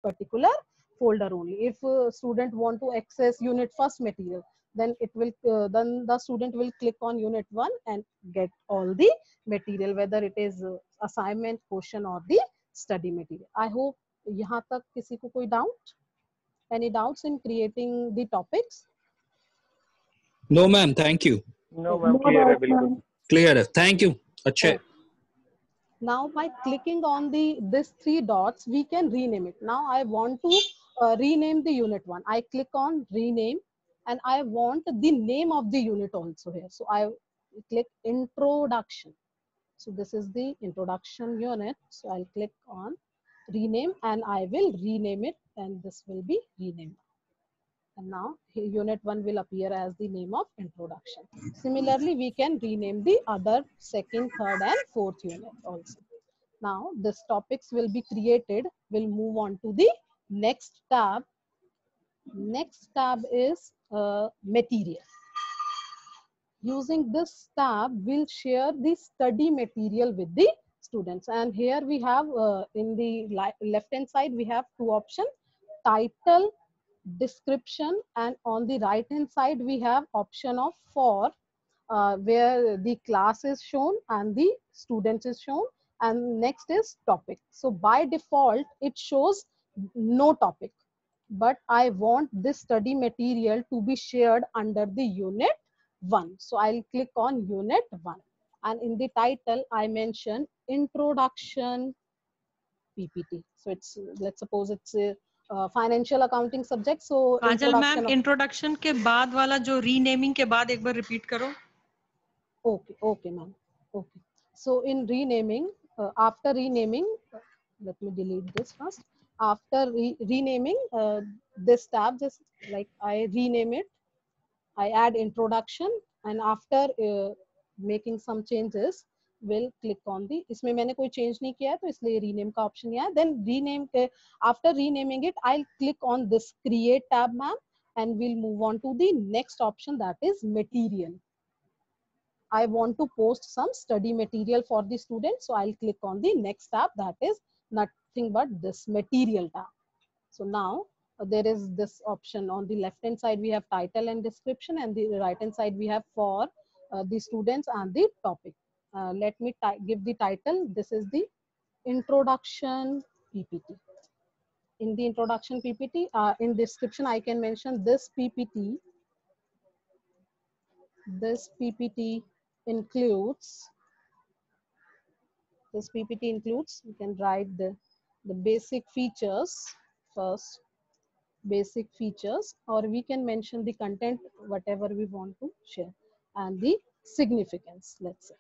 particular folder only. If student want to access unit first material, then it will then the student will click on unit 1 and get all the material, whether it is assignment, question or the study material. I hope यहाँ तक किसी को कोई doubt? Any doubts in creating the topics? No ma'am, thank you. No ma'am, clear है बिल्कुल. Clear है, thank you. अच्छा. Okay. Now by clicking on this 3 dots, we can rename it. Now I want to rename the unit 1. I click on rename and I want the name of the unit also here. So I click introduction. So this is the introduction unit. So I'll click on rename and I will rename it, and this will be renamed. And now unit 1 will appear as the name of introduction. Similarly, we can rename the other second, third and fourth unit also. Now this topics will be created. We'll move on to the next tab. Next tab is material. Using this tab, we'll share the study material with the students. And here we have in the left hand side, we have 2 options: title, description, and on the right hand side we have option of for, where the class is shown and the students is shown, and next is topic. So by default it shows no topic, but I want this study material to be shared under the unit 1. So I'll click on unit 1, and in the title I mention introduction PPT. So it's, let's suppose it's a financial accounting subject. So Kajal ma'am, introduction के बाद वाला जो renaming के बाद एक बार repeat करो. Okay ma'am. Okay, so in renaming, after renaming, let me delete this first. After renaming this tab, just like I rename it, I add introduction, and after making some changes, will click on the, इसमें मैंने कोई change नहीं किया है तो इसलिए rename का option नहीं आया. Then rename, after renaming it, I'll click on this create tab ma'am, and we'll move on to the next option, that is material. I want to post some study material for the students, so I'll click on the next tab, that is nothing but this material tab. So now there is this option. On the left hand side we have title and description, and the right hand side we have for the students and the topic. Let me give the title. This is the introduction PPT. In the introduction PPT, in description I can mention this PPT. This PPT includes, you can write the basic features first, basic features, or we can mention the content, whatever we want to share, and the significance, let's say.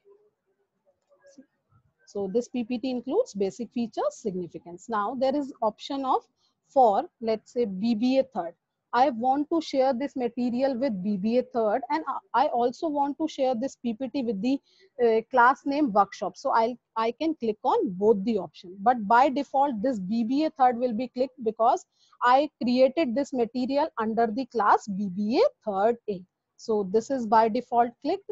So this PPT includes basic features, significance. Now there is option of for, let's say BBA third. I want to share this material with BBA third, and I also want to share this PPT with the class name workshop. So I can click on both the option, but by default this BBA third will be clicked because I created this material under the class BBA third A. So this is by default clicked.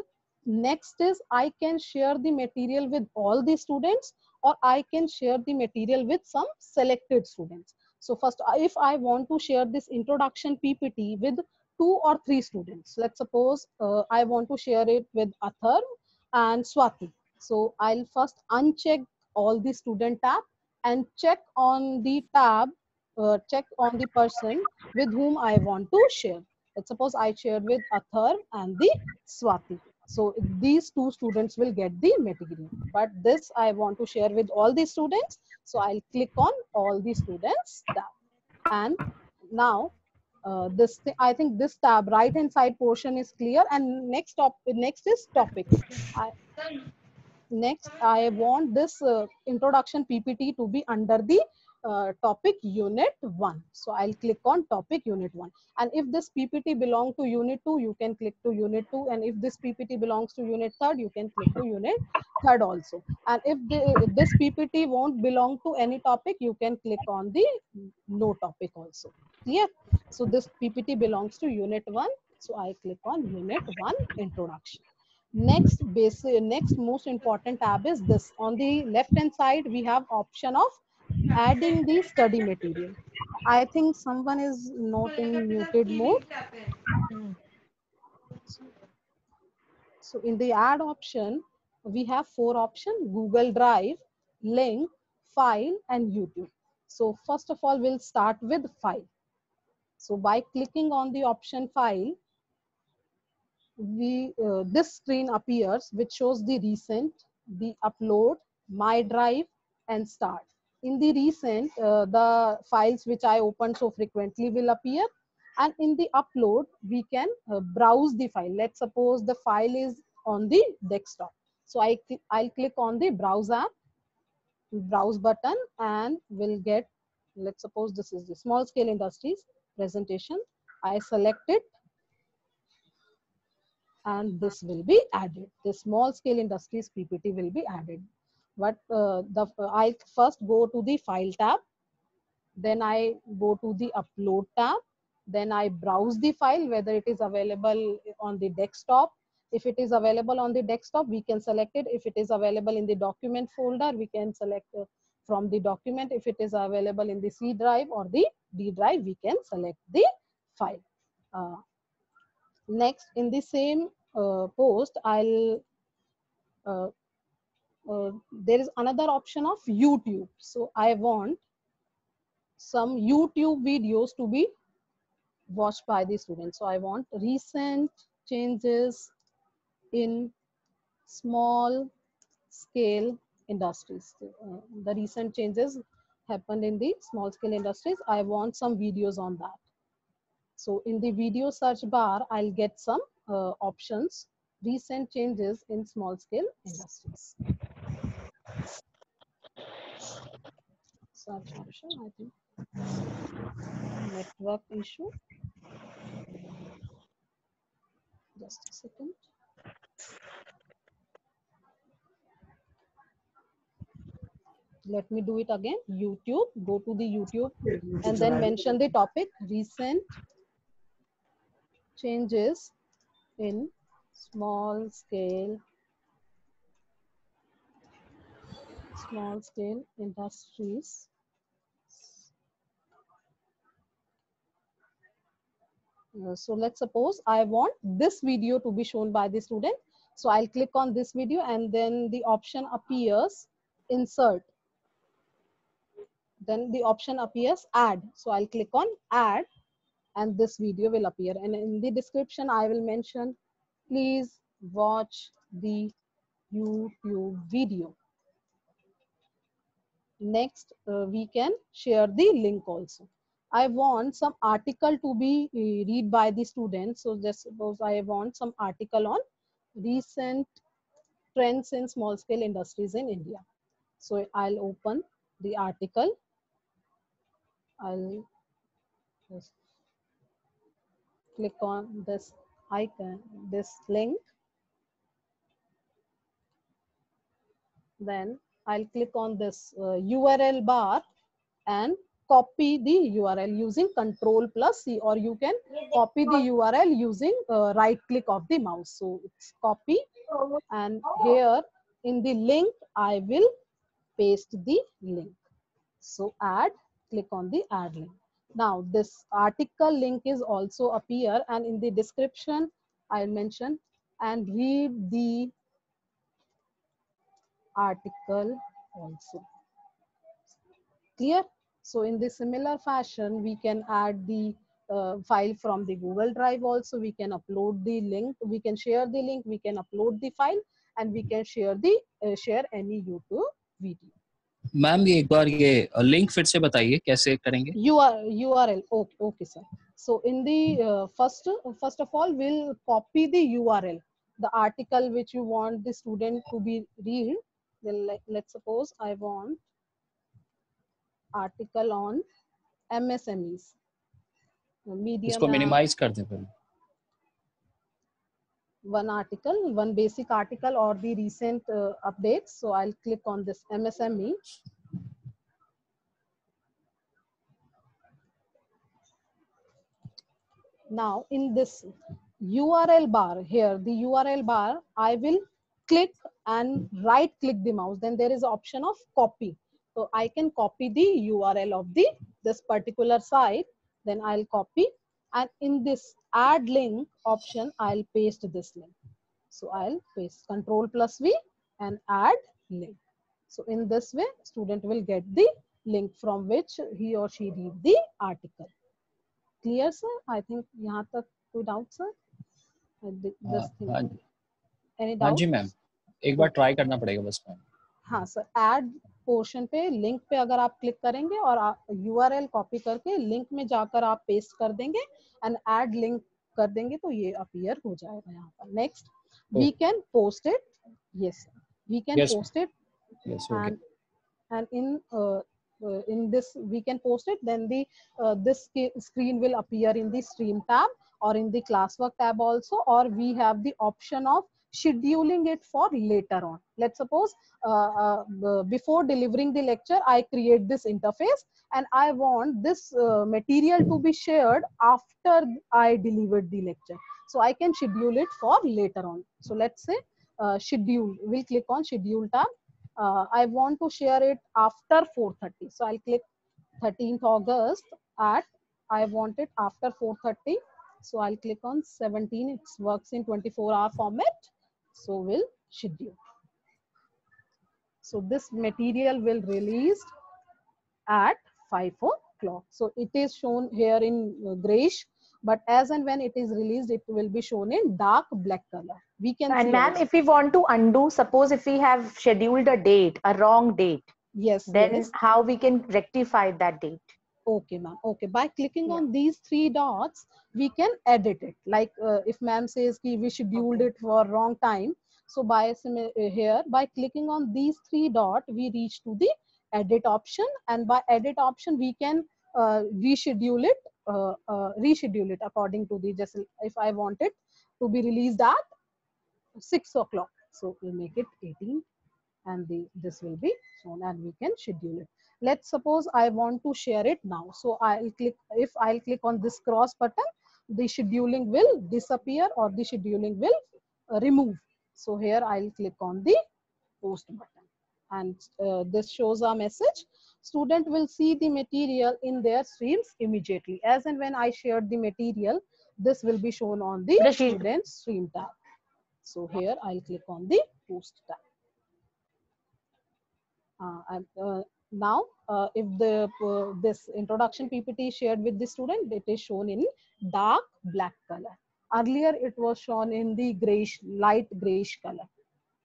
Next is I can share the material with all the students, or I can share the material with some selected students. So first, if I want to share this introduction PPT with 2 or 3 students, let's suppose I want to share it with Athar and Swati. So I'll first uncheck all the student tab and check on the tab, check on the person with whom I want to share. Let's suppose I shared with Athar and the Swati. So these 2 students will get the material, but this I want to share with all the students. So I'll click on all the students tab. And now I think this tab right hand side portion is clear. And next is topic. Next I want this introduction PPT to be under the topic unit 1. So I'll click on topic unit 1. And if this PPT belongs to unit 2, you can click to unit 2. And if this PPT belongs to unit 3, you can click to unit 3 also. And if this PPT won't belong to any topic, you can click on the no topic also. Clear? So this PPT belongs to unit 1. So I click on unit 1 introduction. Next most important tab is this. On the left hand side, we have option of adding the study material. I think someone is not in muted mode. So in the add option, we have 4 options: Google Drive, link, file, and YouTube. So first of all, we'll start with file. So by clicking on the option file, this screen appears, which shows the recent, the upload, my drive, and start. In the recent, the files which I open so frequently will appear, and in the upload we can browse the file. Let's suppose the file is on the desktop, so I'll click on the browse app, browse button, and will get, let's suppose this is the small scale industries presentation. I select it, and this will be added. The small scale industries PPT will be added. But I first go to the file tab, then I go to the upload tab, then I browse the file whether it is available on the desktop. If it is available on the desktop, we can select it. If it is available in the document folder, we can select from the document. If it is available in the C drive or the D drive, we can select the file. Next, in the same post, there is another option of YouTube. So I want some YouTube videos to be watched by the students. So I want recent changes in small scale industries. The recent changes happened in the small scale industries. I want some videos on that. So in the video search bar, I'll get some options, recent changes in small scale industries. Search option, I think. Network issue. Just a second. Let me do it again. YouTube, go to the YouTube and then mention the topic, recent changes in small scale industries. So let's suppose I want this video to be shown by the student. So I'll click on this video, and then the option appears insert. Then the option appears add. So I'll click on add, and this video will appear. And in the description, I will mention, please watch the YouTube video. Next, we can share the link also. I want some article to be read by the students. So just suppose I want some article on recent trends in small scale industries in India. So I'll open the article. I'll just click on this icon, this link. Then I'll click on this URL bar and copy the URL using Ctrl+C, or you can copy the URL using right click of the mouse. So it's copy, and here in the link, I will paste the link. So add, click on the add link. Now this article link is also appear, and in the description, I'll mention and read the article also. Clear? So in the similar fashion, we can add the file from the Google Drive also. We can upload the link, we can share the link, we can upload the file, and we can share the share any YouTube video. Ma'am ये एक बार ये link फिर से बताइए कैसे करेंगे? URL. Okay, sir. So in the first of all, we'll copy the URL, the article which you want the student to be read. Then let's suppose I want article on MSMEs. Medium. इसको minimise कर दें पहले. One article, one basic article or the recent updates. So I'll click on this MSME. Now in this URL bar here, the URL bar, I will click and right click the mouse. Then there is option of copy. So I can copy the URL of this particular site. Then I'll copy, and in this add link option, I'll paste this link. So I'll paste Ctrl+V and add link. So in this way, student will get the link from which he or she read the article. Clear, sir? I think यहाँ तक कोई doubt, sir? This thing. हाँ जी, Any हाँ doubt? जी ma'am, एक बार try करना पड़ेगा बस ma'am. हाँ सर, ऐड पोर्शन पे लिंक पे अगर आप क्लिक करेंगे और URL कॉपी करके लिंक में जाकर आप पेस्ट कर देंगे एंड ऐड लिंक कर देंगे तो ये अपीयर हो जाएगा यहाँ पर। Next, we can post it. Yes, we can post it, and in this we can post it. Then the this screen will appear in the stream tab or in the classwork tab also, or we have the option of scheduling it for later on. Let's suppose before delivering the lecture, I create this interface and I want this material to be shared after I delivered the lecture. So I can schedule it for later on. So let's say schedule, we'll click on schedule tab. I want to share it after 4:30. So I'll click 13th August at, I want it after 4:30. So I'll click on 17. It works in 24-hour format. So we'll schedule. So this material will released at 5 o'clock. So it is shown here in grayish, but as and when it is released, it will be shown in dark black color. We can and see ma'am, also. if we want to undo, suppose if we have scheduled a date, a wrong date, Yes, then yes. how we can rectify that date? Okay, ma'am. Okay, by clicking on these three dots, we can edit it. Like if ma'am says ki we scheduled it for wrong time, so by here, by clicking on these three dots, we reach to the edit option, and by edit option, we can reschedule it according to the, just if I want it to be released at 6 o'clock, so we'll make it 18, and this will be shown, and we can schedule it. Let's suppose I want to share it now. So I'll click, if I'll click on this cross button, the scheduling will disappear or the scheduling will remove. So here I'll click on the post button, and this shows a message. Student will see the material in their streams immediately. As and when I shared the material, this will be shown on the student stream tab. So here I'll click on the post tab. Now, if this introduction PPT is shared with the student, it is shown in dark black color. Earlier, it was shown in the grayish, light grayish color.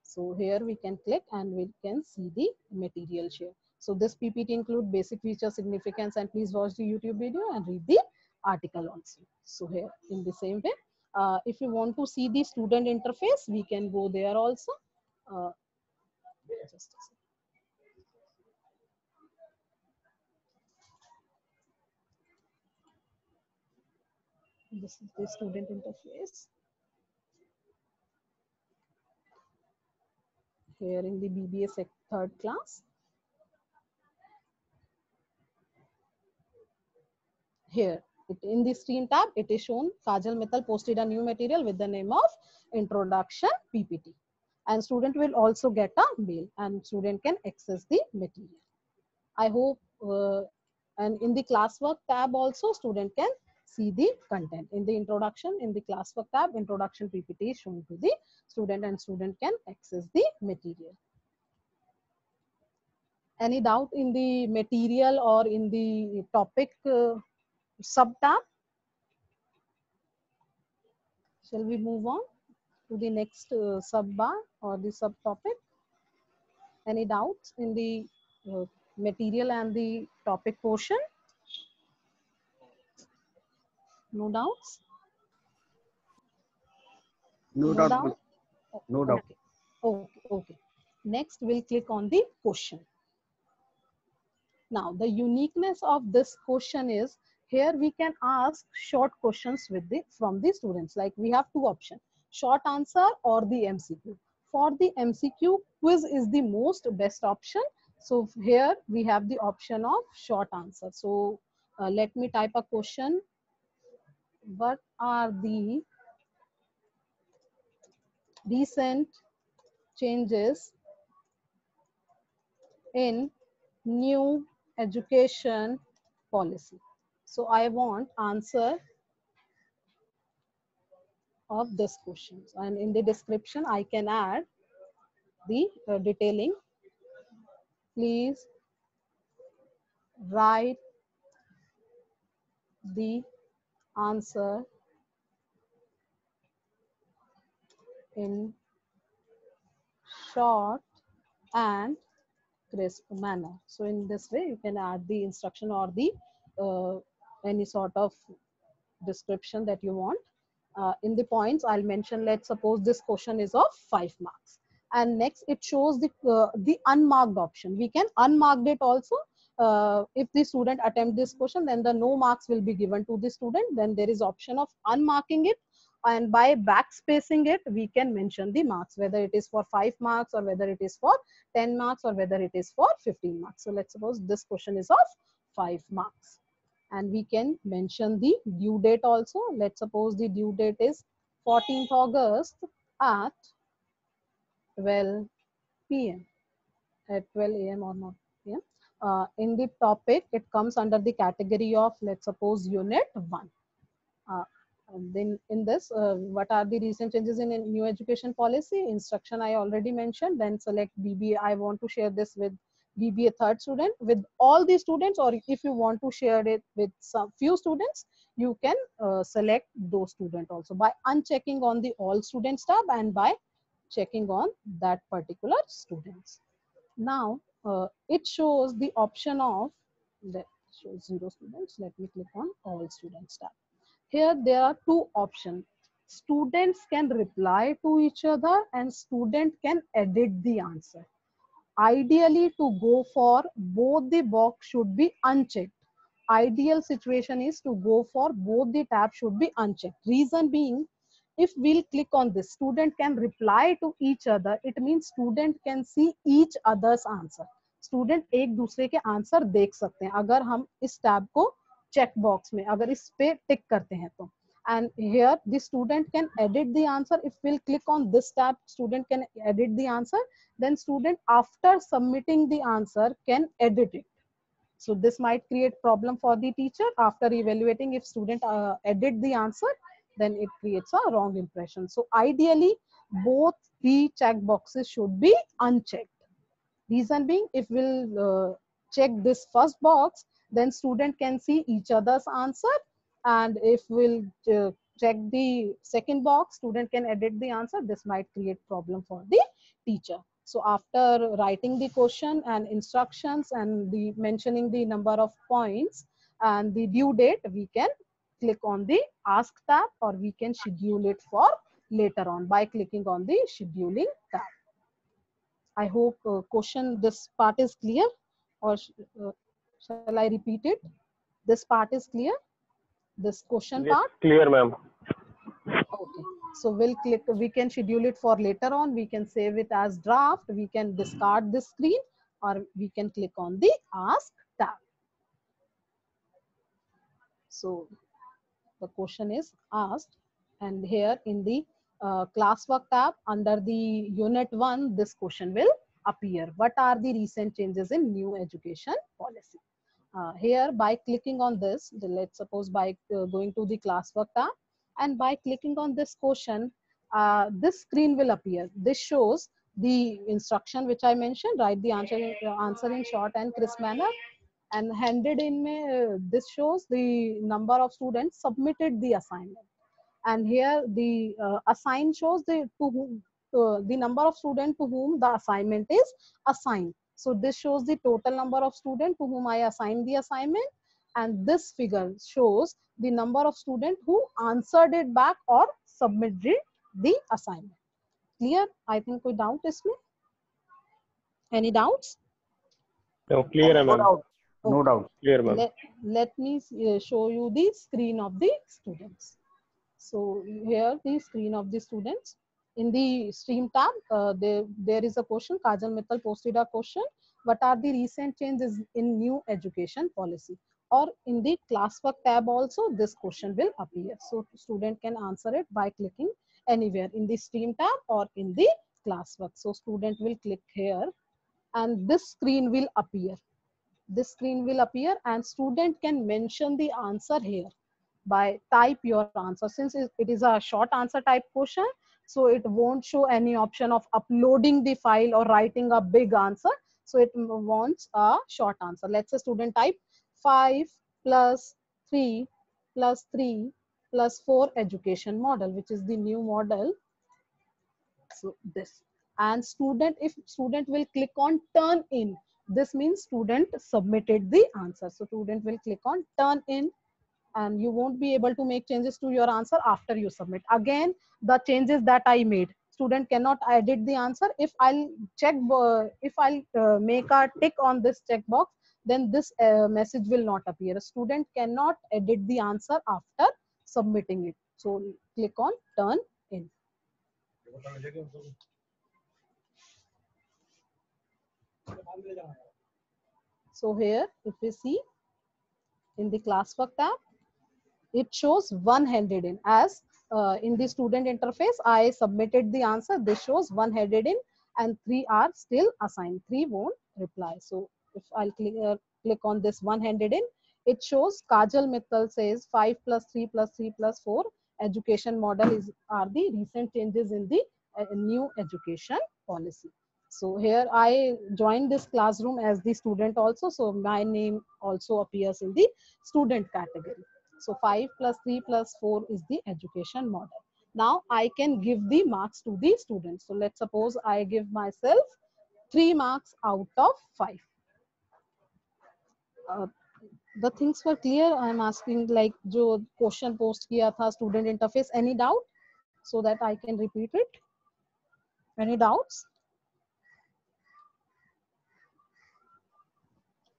So here we can click and we can see the material share. So this PPT include basic feature, significance, and please watch the YouTube video and read the article also. So here in the same way, if you want to see the student interface, we can go there also. Just a second. This is the student interface. Here in the BBA third class. Here, in the stream tab, it is shown Kajal Mittal posted a new material with the name of Introduction PPT. And student will also get a mail, and student can access the material. I hope, and in the classwork tab also, student can see the content. In the introduction, in the classwork tab, introduction PPT is shown to the student, and student can access the material. Any doubt in the material or in the topic sub tab? Shall we move on to the next sub bar or the subtopic? Any doubts in the material and the topic portion? No doubts? No doubt. No doubt. Okay. Next, we'll click on the question. Now, the uniqueness of this question is, here we can ask short questions from the students. Like we have two options, short answer or the MCQ. For the MCQ, quiz is the most best option. So here we have the option of short answer. So let me type a question. What are the recent changes in new education policy. So I want answer of this question, and in the description I can add the detailing. Please write the answer in short and crisp manner. So in this way you can add the instruction or the any sort of description that you want. In the points I'll mention, let's suppose this question is of 5 marks, and next it shows the unmarked option. We can unmark it also. If the student attempt this question, then the no marks will be given to the student. Then there is option of unmarking it, and by backspacing it we can mention the marks, whether it is for 5 marks or whether it is for 10 marks or whether it is for 15 marks. So let's suppose this question is of 5 marks, and we can mention the due date also. Let's suppose the due date is 14th August at 12 p.m. at 12 a.m. or not p.m. In the topic, it comes under the category of, let's suppose, unit 1. And then in this, what are the recent changes in new education policy? Instruction I already mentioned. Then select BBA. I want to share this with BBA third student, with all the students, or if you want to share it with some few students, you can select those students also by unchecking on the all students tab and by checking on that particular students. Now it shows the option of, that shows 0 students. Let me click on all students tab. Here there are 2 options. Students can reply to each other and student can edit the answer. Ideally, to go for both the box should be unchecked. Ideal situation is to go for both the tabs should be unchecked. Reason being, if we'll click on this, student can reply to each other. It means student can see each other's answer. Student एक दूसरे के answer देख सकते हैं अगर हम इस tab को चेक बॉक्स में अगर इस पे टिक करते हैं तो. And here the student can edit the answer. If we'll click on this tab, student can edit the answer. Then student after submitting the answer can edit it. So this might create problem for the teacher after evaluating. If student edit the answer, then it creates a wrong impression. So ideally both the check boxes should be unchecked. Reason being, if we'll check this first box, then student can see each other's answer, and if we'll check the second box, student can edit the answer. This might create problem for the teacher. So after writing the question and instructions and the mentioning the number of points and the due date, we can click on the ask tab, or we can schedule it for later on by clicking on the scheduling tab. I hope this part is clear, or shall I repeat it? This part is clear? This question Yes, part? clear, ma'am. Okay. So we'll click, we can schedule it for later on. We can save it as draft. We can discard this screen, or we can click on the ask tab. So the question is asked, and here in the classwork tab under the unit 1, this question will appear. What are the recent changes in new education policy? Here by clicking on this, let's suppose by going to the classwork tab and by clicking on this question, this screen will appear. This shows the instruction which I mentioned, write the answer in short and crisp manner, and handed in this shows the number of students submitted the assignment. And here the assign shows the the number of students to whom the assignment is assigned. So this shows the total number of students to whom I assigned the assignment, and this figure shows the number of students who answered it back or submitted the assignment. Clear? I think कोई doubt इसमें? Any doubts? No, clear, No ma'am. doubt. No Okay. doubt. Clear, ma'am. Let me show you the screen of the students. So here the screen of the students. In the stream tab, there is a question. Kajal Mittal posted a question. What are the recent changes in new education policy? Or in the classwork tab also, this question will appear. So student can answer it by clicking anywhere in the stream tab or in the classwork. So student will click here and this screen will appear. this screen will appear and student can mention the answer here by type your answer. Since it is a short answer type question, so it won't show any option of uploading the file or writing a big answer. So it wants a short answer. Let's say student type 5 plus 3 plus 3 plus 4 education model, which is the new model. So this, and student, if student will click on turn in, this means student submitted the answer. So student will click on turn in, and you won't be able to make changes to your answer after you submit. Again, the changes that I made, student cannot edit the answer. If I'll check, if I'll make a tick on this checkbox, then this message will not appear. A student cannot edit the answer after submitting it. So click on turn in. So here, if we see in the classwork tab, it shows one handed in. As in the student interface, I submitted the answer. This shows one handed in, and 3 are still assigned. 3 won't reply. So if I'll click on this one handed in, it shows Kajal Mittal says 5 plus 3 plus 3 plus 4 education model are the recent changes in the new education policy. So here I joined this classroom as the student also. So my name also appears in the student category. So 5 plus 3 plus 4 is the education model. Now I can give the marks to the students. So let's suppose I give myself 3 marks out of 5. The things were clear. I'm asking like जो question post किया था student interface. Any doubt? So that I can repeat it. Any doubts?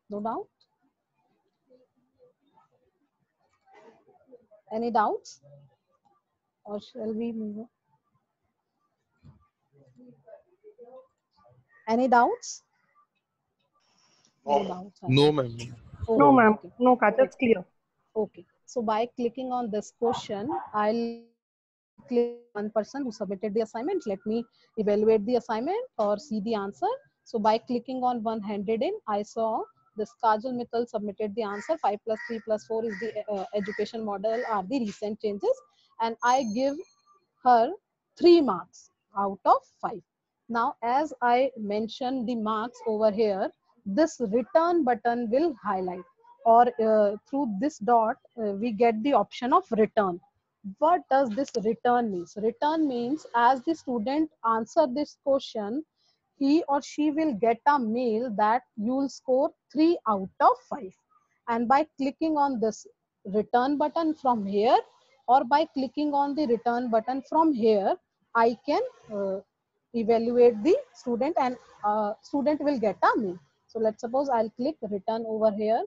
No doubt? Any doubts? Or shall we move on? Any doubts? No doubts. No, ma'am. Oh, No, ma'am. okay. No, Kajal, it's clear. Okay. So by clicking on this question, I'll click one person who submitted the assignment. Let me evaluate the assignment or see the answer. So by clicking on one handed in, I saw this Kajal Mittal submitted the answer. 5 plus 3 plus 4 is the education model are the recent changes. And I give her 3 marks out of 5. Now, as I mentioned the marks over here, this return button will highlight, or through this dot, we get the option of return. What does this return means? Return means as the student answer this question, he or she will get a mail that you'll score 3 out of 5. And by clicking on this return button from here, or by clicking on the return button from here, I can evaluate the student, and student will get a mail. So let's suppose I'll click return over here.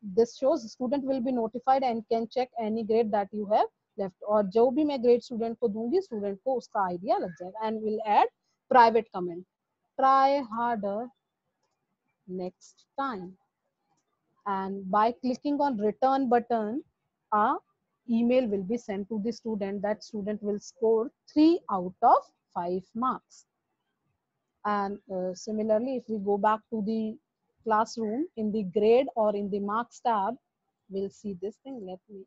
This shows student will be notified and can check any grade that you have left. और जो भी मैं grade student को दूंगी, student को उसका idea लग जाएगा. And will add private comment. Try harder next time. And by clicking on return button, a email will be sent to the student that student will score 3 out of 5 marks. And similarly, if we go back to the classroom, in the grade or in the marks tab, we'll see this thing. Let me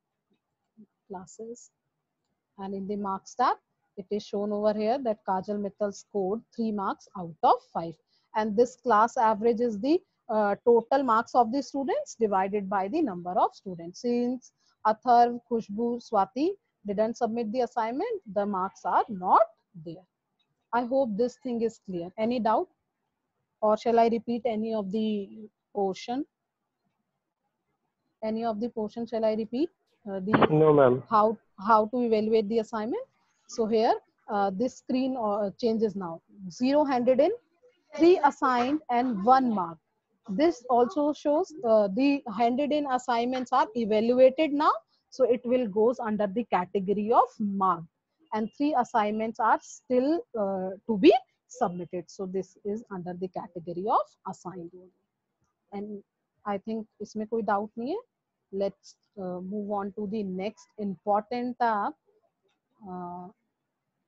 classes, and in the marks tab, it is shown over here that Kajal Mittal scored 3 marks out of 5. And this class average is the total marks of the students divided by the number of students. Since Atharv, Khushbu, Swati didn't submit the assignment, the marks are not there. I hope this thing is clear. Any doubt? Or shall I repeat any of the portion? Any of the portion shall I repeat? No, ma'am. How to evaluate the assignment? So here, this screen changes now. 0 handed in, 3 assigned, and 1 mark. This also shows the handed in assignments are evaluated now. So it will goes under the category of mark. And 3 assignments are still to be submitted. So this is under the category of assigned. And I think इसमें कोई doubt नहीं है. Let's move on to the next important tab.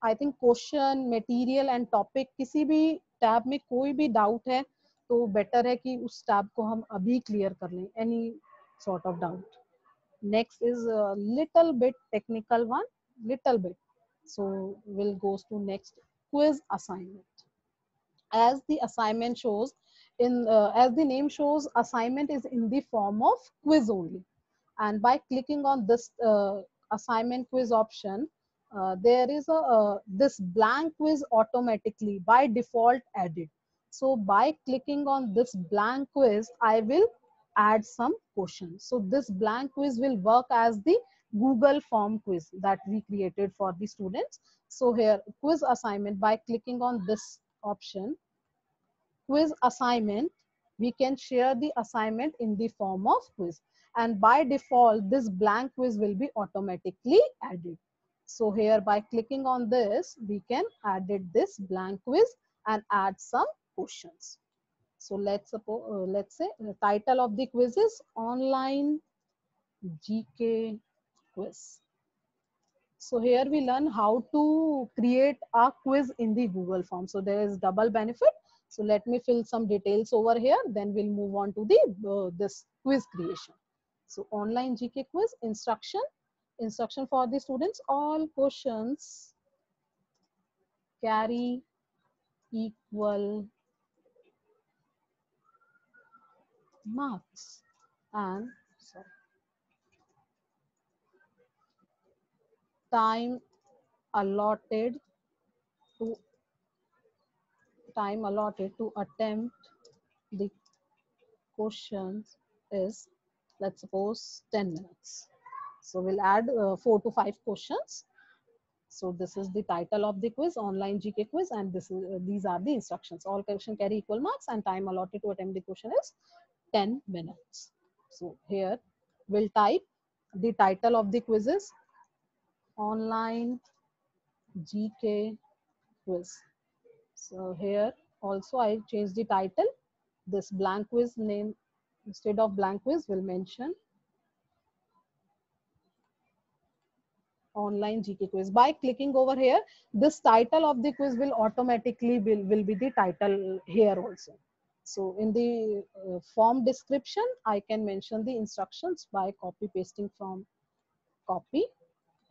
I think question, material and topic, किसी भी tab में कोई भी doubt है तो बेटर है कि उस टैब को हम अभी क्लियर कर लें, any sort of doubt. Next is a little bit technical one, little bit. So we'll go to next, quiz assignment. As the assignment shows, as the name shows, assignment is in the form of quiz only. And by clicking on this assignment quiz option, there is this blank quiz automatically by default added. So by clicking on this blank quiz, I will add some questions. So this blank quiz will work as the Google form quiz that we created for the students. So here, quiz assignment, by clicking on this option, quiz assignment, we can share the assignment in the form of quiz. And by default, this blank quiz will be automatically added. So here, by clicking on this, we can edit this blank quiz and add some questions. So let's say the title of the quiz is online GK quiz. So here we learn how to create a quiz in the Google form. So there is double benefit. So let me fill some details over here. Then we'll move on to the this quiz creation. So online GK quiz instruction for the students. All questions carry equal marks and time allotted to attempt the questions is, let's suppose, 10 minutes. So we'll add 4 to 5 questions. So this is the title of the quiz, online GK quiz, and these are the instructions. All questions carry equal marks and time allotted to attempt the question is 10 minutes. So here we'll type the title of the quiz is online GK quiz. So here also I change the title. This blank quiz name, instead of blank quiz, will mention online GK quiz. By clicking over here, this title of the quiz will automatically will be the title here also. So in the form description, I can mention the instructions by copy pasting from copy,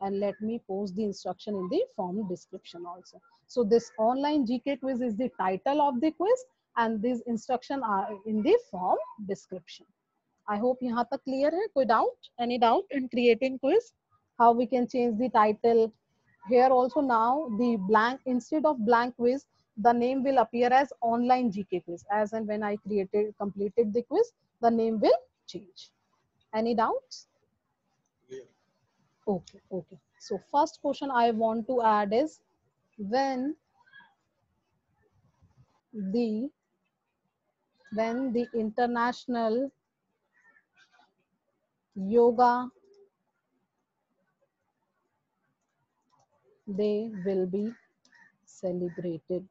and let me post the instruction in the form description also. So this online GK quiz is the title of the quiz and these instructions are in the form description. I hope यहाँ तक clear है. कोई doubt? Any doubt in creating quiz? How we can change the title? Here also now the blank, instead of blank quiz, the name will appear as online GK quiz. As and when I completed the quiz, the name will change. Any doubts? Okay. So first question I want to add is, when the International Yoga Day will be celebrated.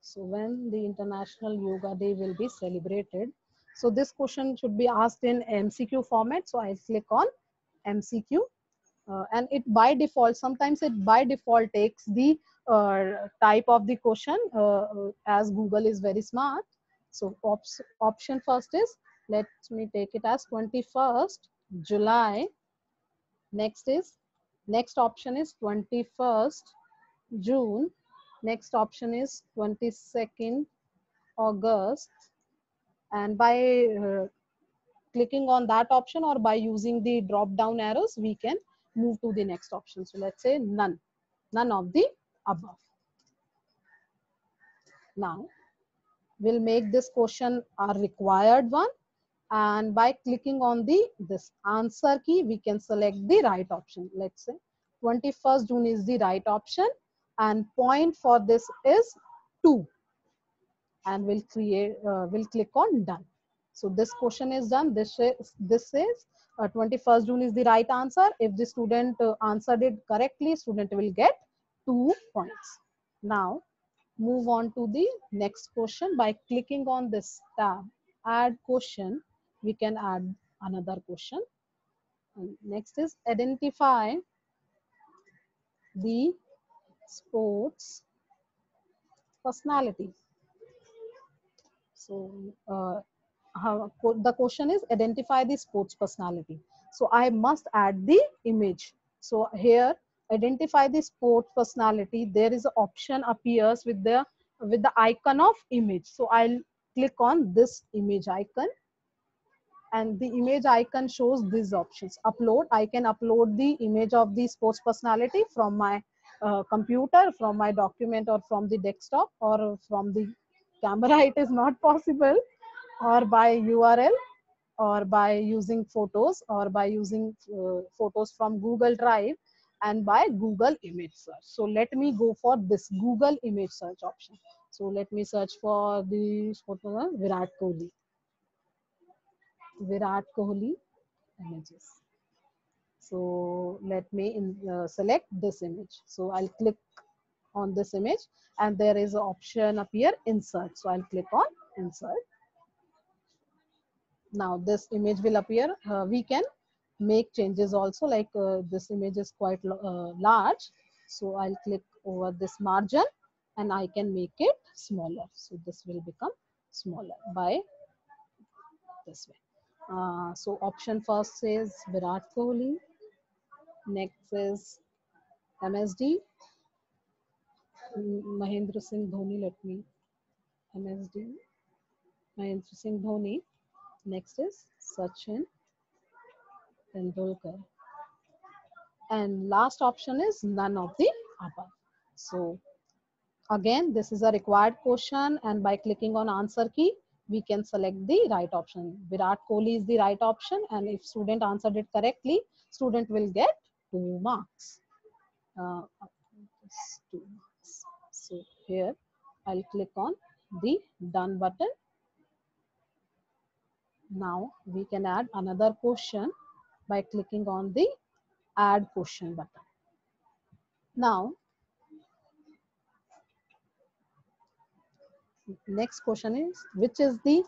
So when the International Yoga Day will be celebrated. So this question should be asked in MCQ format. So I'll click on MCQ. And it by default, sometimes it by default takes the type of the question as Google is very smart. So option first is, let me take it as 21st July. Next option is 21st June. Next option is 22nd August. And by clicking on that option or by using the drop down arrows, we can move to the next option. So let's say none of the above. Now we'll make this question a required one, and by clicking on this answer key, we can select the right option. Let's say 21st June is the right option, and point for this is 2, and we'll click on done. So this question is done. This says 21st June is the right answer. If the student answered it correctly, student will get 2 points. Now move on to the next question. By clicking on this tab, add question, we can add another question. And next is identify the sports personality. So the question is identify the sports personality. So I must add the image. So here, identify the sports personality. There is an option appears with the icon of image. So I'll click on this image icon, and the image icon shows these options. Upload. I can upload the image of the sports personality from my computer, from my document, or from the desktop, or from the camera. It is not possible, or by URL, or by using photos, or by using photos from Google Drive, and by Google image search. So let me go for this Google image search option. So let me search for the photo Virat Kohli. Virat Kohli images. So let me select this image. So I'll click on this image, and there is an option appear insert. So I'll click on insert. Now this image will appear. We can make changes also, like this image is quite large. So I'll click over this margin, and I can make it smaller. So this will become smaller by this way. So option first says Virat Kohli. Next is MSD, Mahendra Singh Dhoni. Let me MSD, Mahendra Singh Dhoni. Next is Sachin Tendulkar. And last option is none of the above. So again, this is a required question, and by clicking on answer key, we can select the right option. Virat Kohli is the right option, and if student answered it correctly, student will get 2 marks. 2 marks. So here I'll click on the done button. Now we can add another question by clicking on the add question button. Now next question is, which is the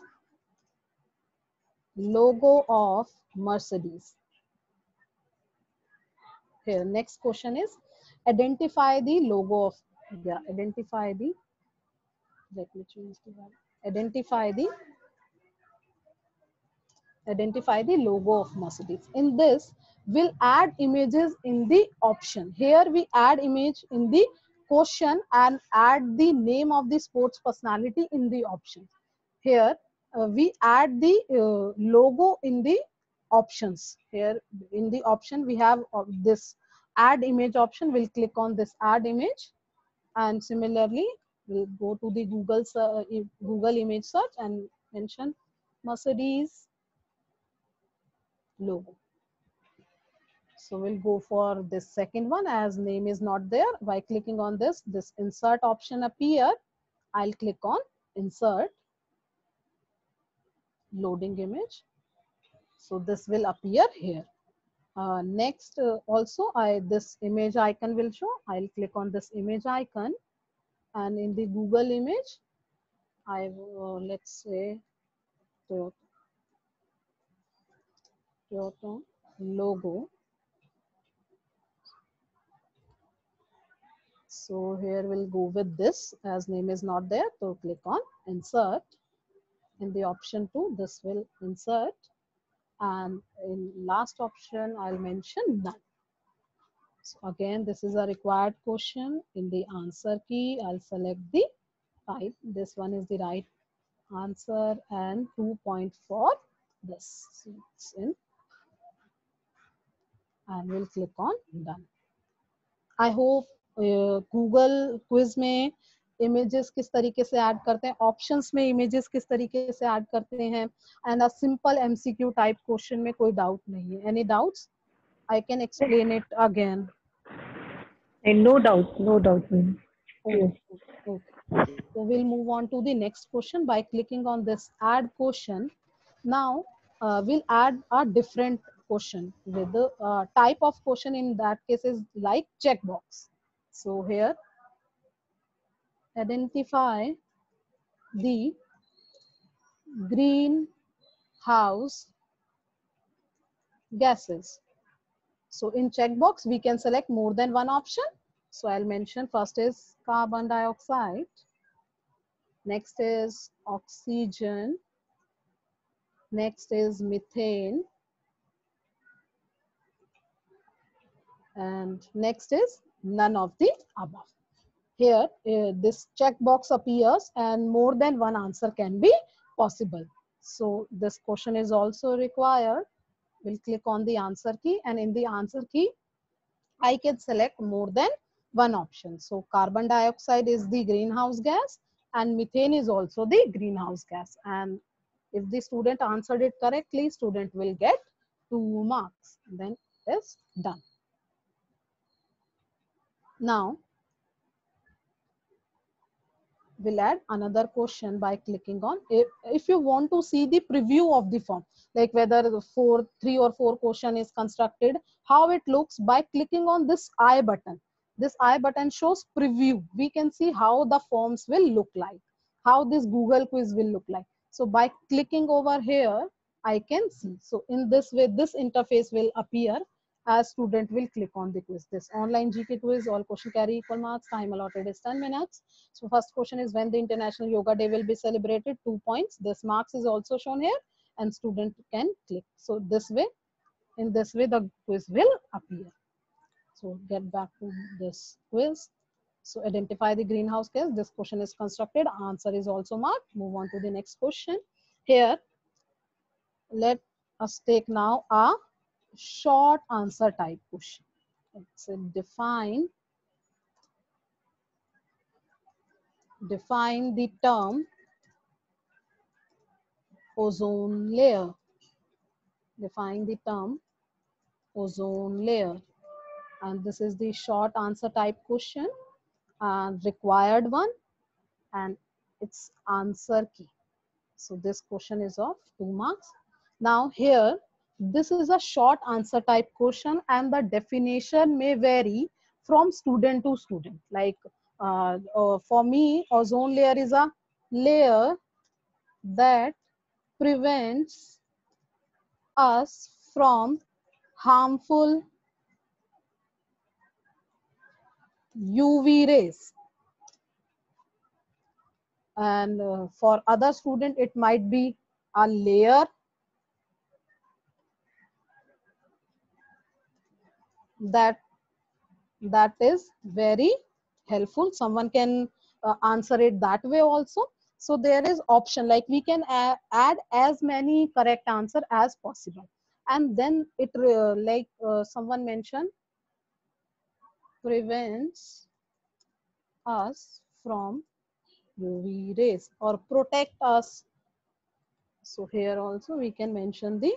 logo of Mercedes? Here next question is, identify the logo of, identify the, let me change the value. Identify the logo of Mercedes. In this, we'll add images in the option. Here we add image in the question and add the name of the sports personality in the option. Here we add the logo in the options. Here in the option we have this add image option. We'll click on this add image, and similarly we'll go to the Google image search and mention Mercedes logo. So we'll go for this second one, as name is not there. By clicking on this insert option appear. I'll click on insert, loading image. So this will appear here. Next also this image icon will show. I'll click on this image icon, and in the Google image, let's say Toyota logo. So here we'll go with this, as name is not there. So click on insert. In the option 2, this will insert, and in last option I'll mention none. So again, this is a required question. In the answer key, I'll select the type. This one is the right answer, and 2 point for this. So it's in, and we'll click on done. I hope Google quiz में images किस तरीके से add करते हैं, options में images किस तरीके से ऐड करते हैं, and a simple MCQ type question में कोई डाउट नहीं है. Any doubts? I can explain it again. And no doubt, no doubt. Okay. So we'll move on to the next question by clicking on this add question. Now we'll add a different question with the type of question. In that case is like checkbox. So here, identify the greenhouse gases. So in checkbox, we can select more than one option. So I'll mention first is carbon dioxide. Next is oxygen. Next is methane. And next is none of the above. Here, this checkbox appears and more than one answer can be possible. So this question is also required. We'll click on the answer key, and in the answer key, I can select more than one option. So carbon dioxide is the greenhouse gas and methane is also the greenhouse gas. And if the student answered it correctly, student will get 2 marks. Then it is done. Now, we'll add another question by clicking on, if you want to see the preview of the form, like whether the 3 or 4 question is constructed, how it looks, by clicking on this I button. This I button shows preview. We can see how the forms will look like, how this Google quiz will look like. So by clicking over here, I can see. So in this way, this interface will appear as student will click on the quiz. This online GK quiz, all question carry equal marks, time allotted is 10 minutes. So first question is when the International Yoga Day will be celebrated, 2 points. This marks is also shown here and student can click. So this way, in this way the quiz will appear. So get back to this quiz. So identify the greenhouse gas. This question is constructed. Answer is also marked. Move on to the next question. Here, let us take now a short answer type question. Let's say define the term ozone layer. Define the term ozone layer. And this is the short answer type question, and required one, and its answer key. So this question is of 2 marks. Now here, this is a short answer type question and the definition may vary from student to student. Like for me, ozone layer is a layer that prevents us from harmful UV rays. And for other student, it might be a layer that is very helpful. Someone can answer it that way also. So there is option, like we can add as many correct answer as possible. And then it someone mentioned, prevents us from UV rays or protect us. So here also we can mention the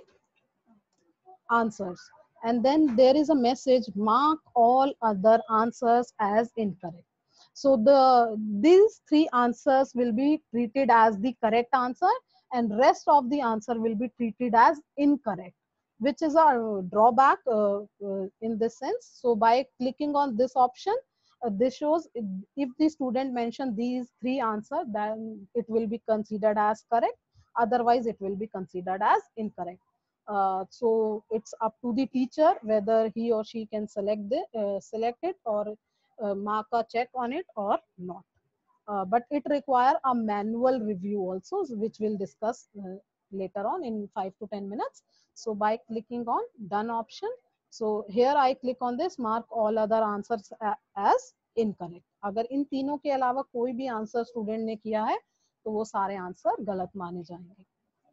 answers. And then there is a message, mark all other answers as incorrect. So these 3 answers will be treated as the correct answer and rest of the answer will be treated as incorrect, which is a drawback in this sense. So by clicking on this option, this shows if the student mentioned these 3 answers, then it will be considered as correct. Otherwise, it will be considered as incorrect. So it's up to the teacher whether he or she can select it or mark a check on it or not. But it requires a manual review also, which we'll discuss later on in 5 to 10 minutes. So by clicking on done option, so here I click on this, mark all other answers as incorrect. अगर इन तीनों के अलावा कोई भी answer student ने किया है तो वो सारे आंसर गलत माने जाएंगे.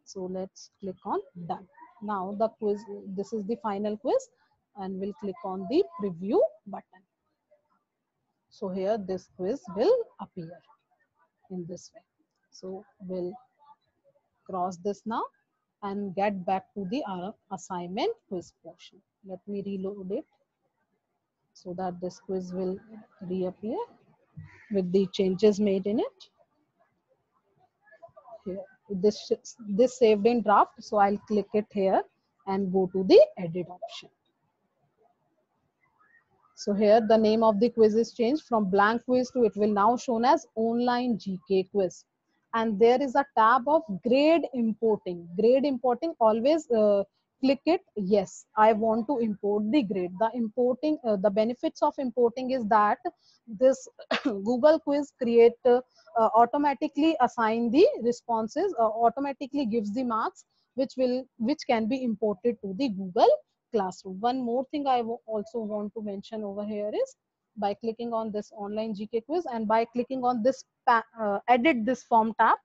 So let's click on done. Now the quiz, this is the final quiz, and we'll click on the preview button. So here this quiz will appear in this way. So we'll cross this now and get back to the assignment quiz portion. Let me reload it so that this quiz will reappear with the changes made in it. Here, this saved in draft, so I'll click it here and go to the edit option. So here the name of the quiz is changed from blank quiz to it will now shown as online GK quiz. And there is a tab of grade importing. Grade importing, always click it. Yes, I want to import the grade. The benefits of importing is that this Google quiz automatically assign the responses, automatically gives the marks, which can be imported to the Google Classroom. One more thing I also want to mention over here is, by clicking on this online GK quiz and by clicking on this edit this form tab,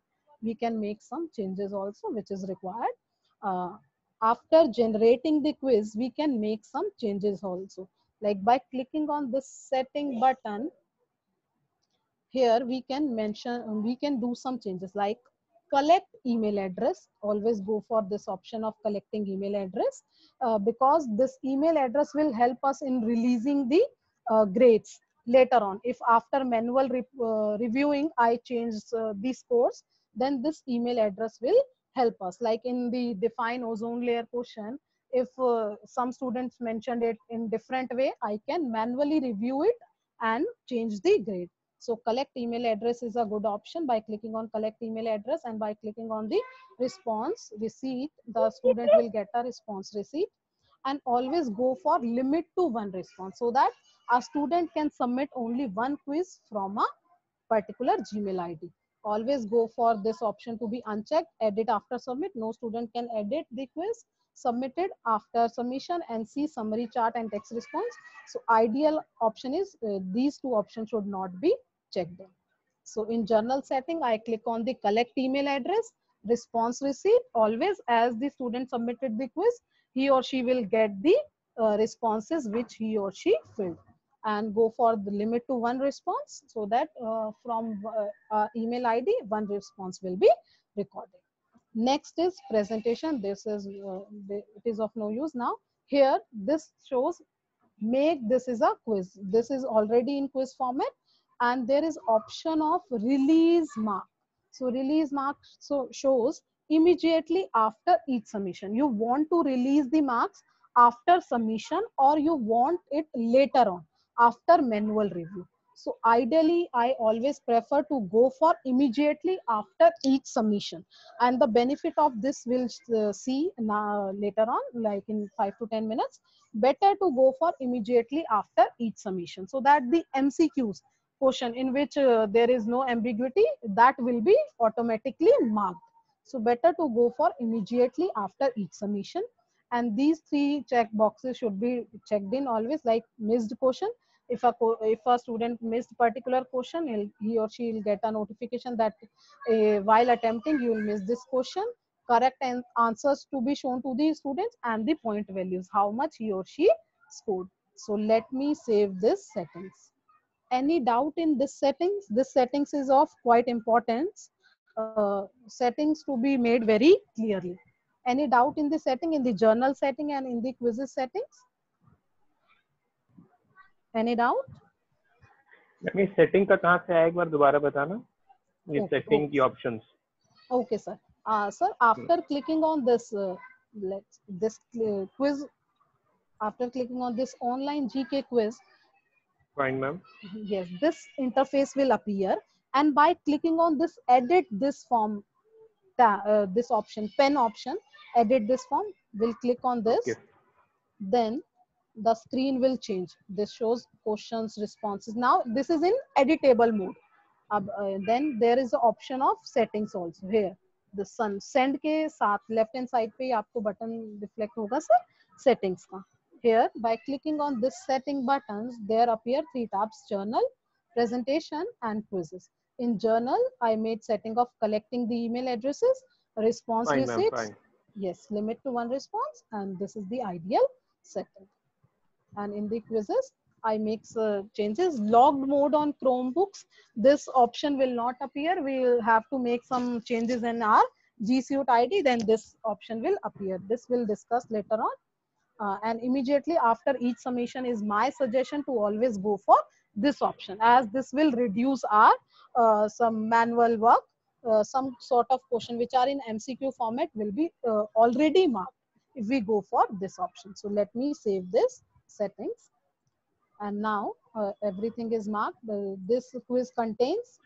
we can make some changes also which is required. After generating the quiz, we can make some changes also. Like by clicking on this setting button, here we can do some changes like collect email address. Always go for this option of collecting email address, because this email address will help us in releasing the grades later on. If after manual reviewing I change the scores, then this email address will help us. Like in the define ozone layer question, if some students mentioned it in different way, I can manually review it and change the grade. So collect email address is a good option. By clicking on collect email address and by clicking on the response receipt, the student will get a response receipt. And always go for limit to one response, so that a student can submit only one quiz from a particular Gmail ID. Always go for this option to be unchecked, edit after submit. No student can edit the quiz submitted after submission and see summary chart and text response. So ideal option is these two options should not be checked in. So in journal setting, I click on the collect email address, response receipt. Always as the student submitted the quiz, he or she will get the responses which he or she filled, and go for the limit to one response, so that from email ID, one response will be recorded. Next is presentation. This is it is of no use now. Here this shows make this is a quiz. This is already in quiz format, and there is option of release mark. So release mark shows immediately after each submission. You want to release the marks after submission, or you want it later on after manual review. So ideally, I always prefer to go for immediately after each submission. And the benefit of this we'll see now later on, like in 5 to 10 minutes. Better to go for immediately after each submission, so that the MCQs question in which there is no ambiguity, that will be automatically marked. So better to go for immediately after each submission. And these three check boxes should be checked in always, like missed question. If a student missed particular question, he or she will get a notification that while attempting you will miss this question. Correct answers to be shown to the students, and the point values, how much he or she scored. So let me save this settings. Any doubt in this settings? This settings is of quite importance. Settings to be made very clearly. Any doubt in the setting, in the journal setting and in the quizzes settings? Any doubt? Ma'am setting का कहाँ से आया, एक बार दोबारा बताना, ये Okay, setting okay. की options. Okay, sir. Sir, after clicking on this, quiz, after clicking on this online GK quiz, fine ma'am. yes, this interface will appear. And by clicking on this edit this form, this option, pen option, edit this form, we'll click on this. Okay. Then the screen will change. This shows questions, responses. Now this is in editable mode. Then there is the option of settings also here. The sun send के साथ left hand side पे आपको button reflect होगा sir, settings का. Here by clicking on this setting buttons, there appear three tabs: journal, presentation and quizzes. In journal, I made setting of collecting the email addresses, response Fine, ma'am, receipts. fine. Yes, limit to one response, and this is the ideal setting. And in the quizzes, I make changes. Logged mode on Chromebooks, this option will not appear. We will have to make some changes in our G Suite ID, then this option will appear. This will discuss later on. And immediately after each submission is my suggestion to always go for this option, as this will reduce our some manual work. Some sort of question which are in MCQ format will be already marked if we go for this option. So let me save this settings. And now everything is marked. This quiz contains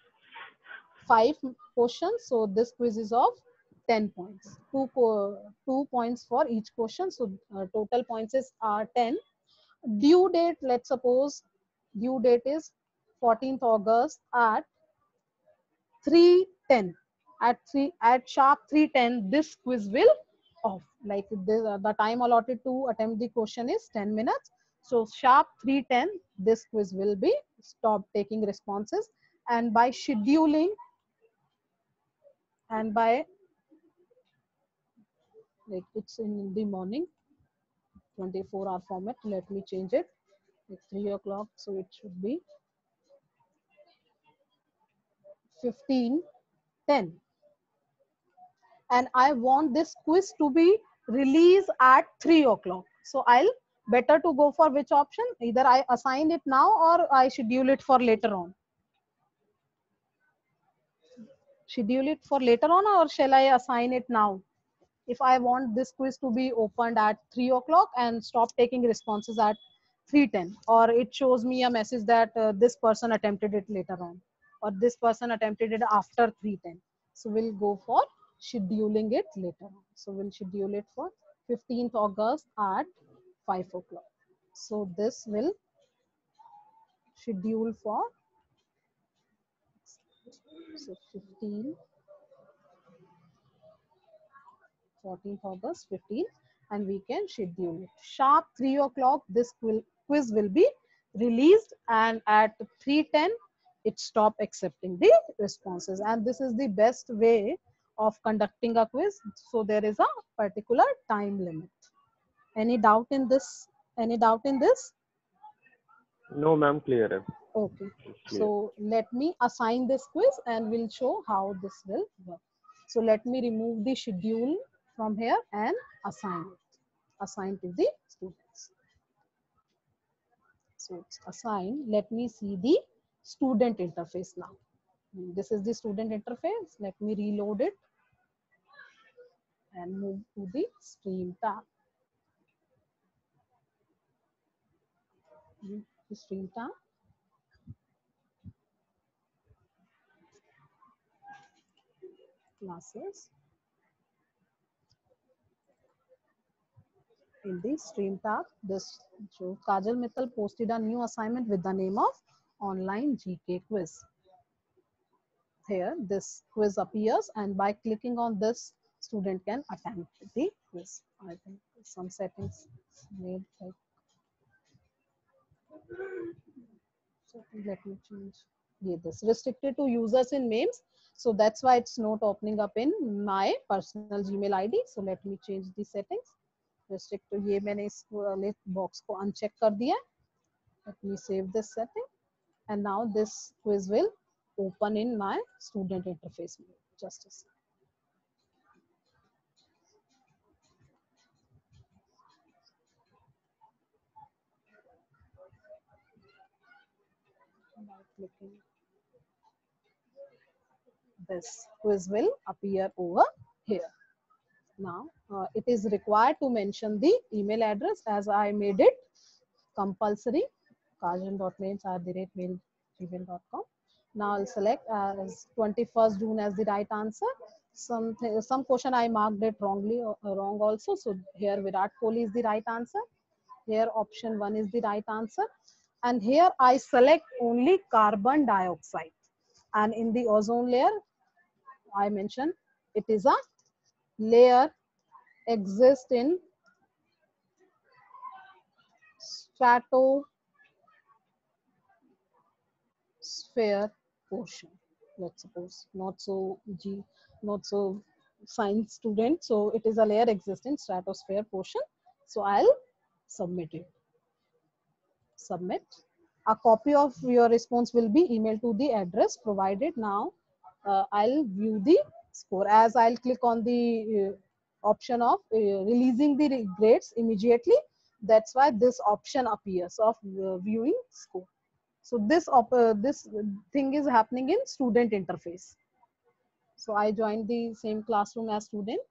5 questions. So this quiz is of 10 points. 2 points for each question. So total points are 10. Due date, let's suppose due date is 14th August at 3:10. At sharp 3:10, this quiz will off. Like the time allotted to attempt the question is 10 minutes. So sharp 3:10, this quiz will be stopped taking responses. And by scheduling and by, like, it's in the morning, 24-hour format. Let me change it. It's 3 o'clock, so it should be 15:10. And I want this quiz to be released at 3 o'clock. So I'll better to go for which option? Either I assign it now or I schedule it for later on. Schedule it for later on, or shall I assign it now? If I want this quiz to be opened at 3 o'clock and stop taking responses at 3:10, or it shows me a message that this person attempted it later on, or this person attempted it after 3:10. So we'll go for scheduling it later on. So we'll schedule it for 15th August at 5 o'clock. So this will schedule for, so 14th August 15, and we can schedule it. Sharp 3 o'clock, this quiz will be released, and at 3:10, it stop accepting the responses. And this is the best way of conducting a quiz. So there is a particular time limit. Any doubt in this? Any doubt in this? No, ma'am, clear है. Okay. Clear. So let me assign this quiz and we'll show how this will work. So let me remove the schedule from here and assign it. Assign to the students. So it's assigned. Let me see the student interface now. This is the student interface. Let me reload it and move to the stream tab. The stream tab. Classes. In the stream tab, this shows Kajal Mittal posted a new assignment with the name of online GK quiz. Here, this quiz appears, and by clicking on this, student can attempt the quiz. I think some settings made like. So let me change. Yeah, this restricted to users in MEMS. So that's why it's not opening up in my personal Gmail ID. So let me change the settings. Restrict to ये मैंने इस box को uncheck कर दिया. Let me save this setting, and now this quiz will open in my student interface. Just a second. By clicking, this quiz will appear over here. Now, it is required to mention the email address, as I made it compulsory, kajan.mains@gmail.com. Now I'll select as 21st June as the right answer. Some question I marked it wrong also. So here Virat Kohli is the right answer. Here option 1 is the right answer. And here I select only carbon dioxide. And in the ozone layer, I mentioned it is a layer exists in stratosphere portion. Let's suppose not so science student. So it is a layer exists in stratosphere portion. So I'll submit it. Submit. A copy of your response will be emailed to the address provided. Now I'll view the score, as I'll click on the option of releasing the grades immediately. That's why this option appears of viewing score. So this thing is happening in student interface. So I joined the same classroom as student.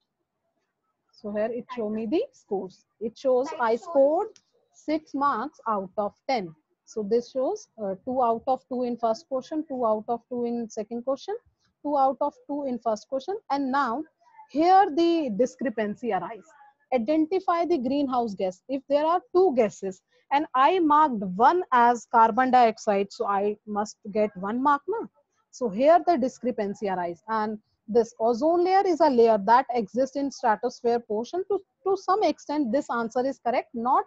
So here it shows me the scores. It shows I scored 6 marks out of 10. So this shows 2 out of 2 in first question, 2 out of 2 in second question, 2 out of 2 in first question. And now here the discrepancy arise. Identify the greenhouse gas. If there are two gases and I marked one as carbon dioxide, so I must get 1 mark now. So here the discrepancy arise, and this ozone layer is a layer that exists in stratosphere portion. To some extent this answer is correct, not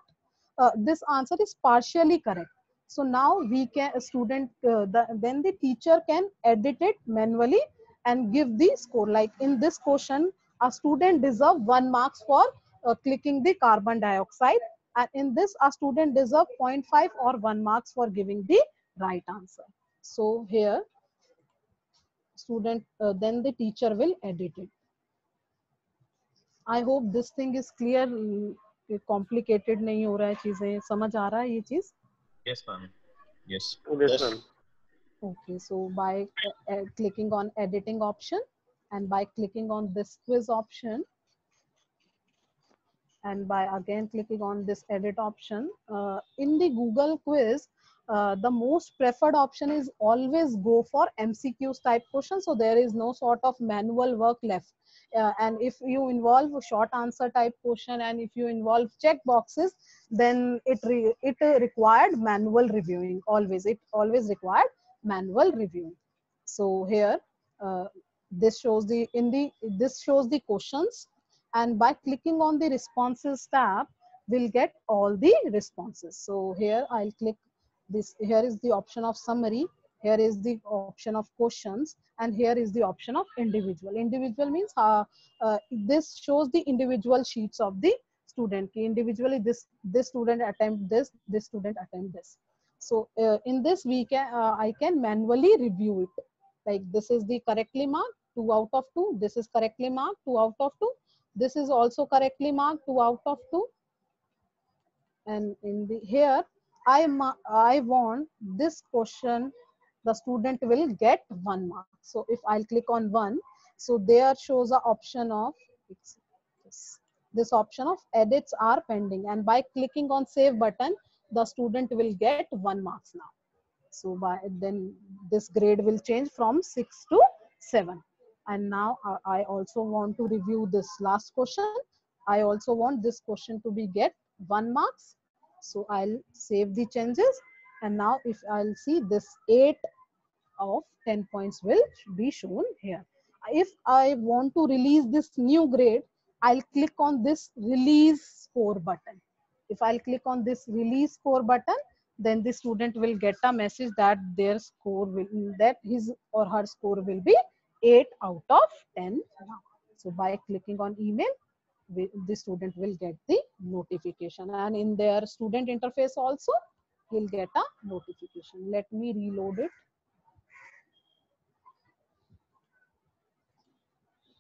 this answer is partially correct. So now we can student then the teacher can edit it manually and give the score. Like in this question, a student deserve 1 marks for clicking the carbon dioxide, and in this a student deserve 0.5 or 1 marks for giving the right answer. So here student then the teacher will edit it. I hope this thing is clear. Complicated नहीं हो रहा है, चीजें समझ आ रहा है ये चीज. Yes, ma'am. Yes. Yes, ma'am. Okay, so by clicking on editing option and by clicking on this quiz option and by again clicking on this edit option, in the Google quiz, the most preferred option is always go for MCQs type question. So there is no sort of manual work left. And if you involve a short answer type question and if you involve check boxes, then it required manual reviewing. It always required manual reviewing. So here this shows the questions, and by clicking on the responses tab we'll get all the responses. So here I'll click this. Here is the option of summary, here is the option of questions, and here is the option of individual. Individual means this shows the individual sheets of the student. Individually this student attempt this student attempt this. So in this we can I can manually review it. Like this is the correctly marked 2 out of 2, this is correctly marked 2 out of 2, this is also correctly marked 2 out of 2, and in the here I want this question the student will get 1 mark. So if I'll click on 1, so there shows a option of this option of edits are pending, and by clicking on save button the student will get 1 marks now. So by then this grade will change from 6 to 7. And now I also want to review this last question. I also want this question to be get 1 marks. So I'll save the changes, and now if I'll see this 8 of 10 points will be shown here. If I want to release this new grade, I'll click on this release score button. If I'll click on this release score button, then the student will get a message that their score will, that his or her score will be 8 out of 10 now. So by clicking on email, the student will get the notification, and in their student interface also he'll get a notification. Let me reload it.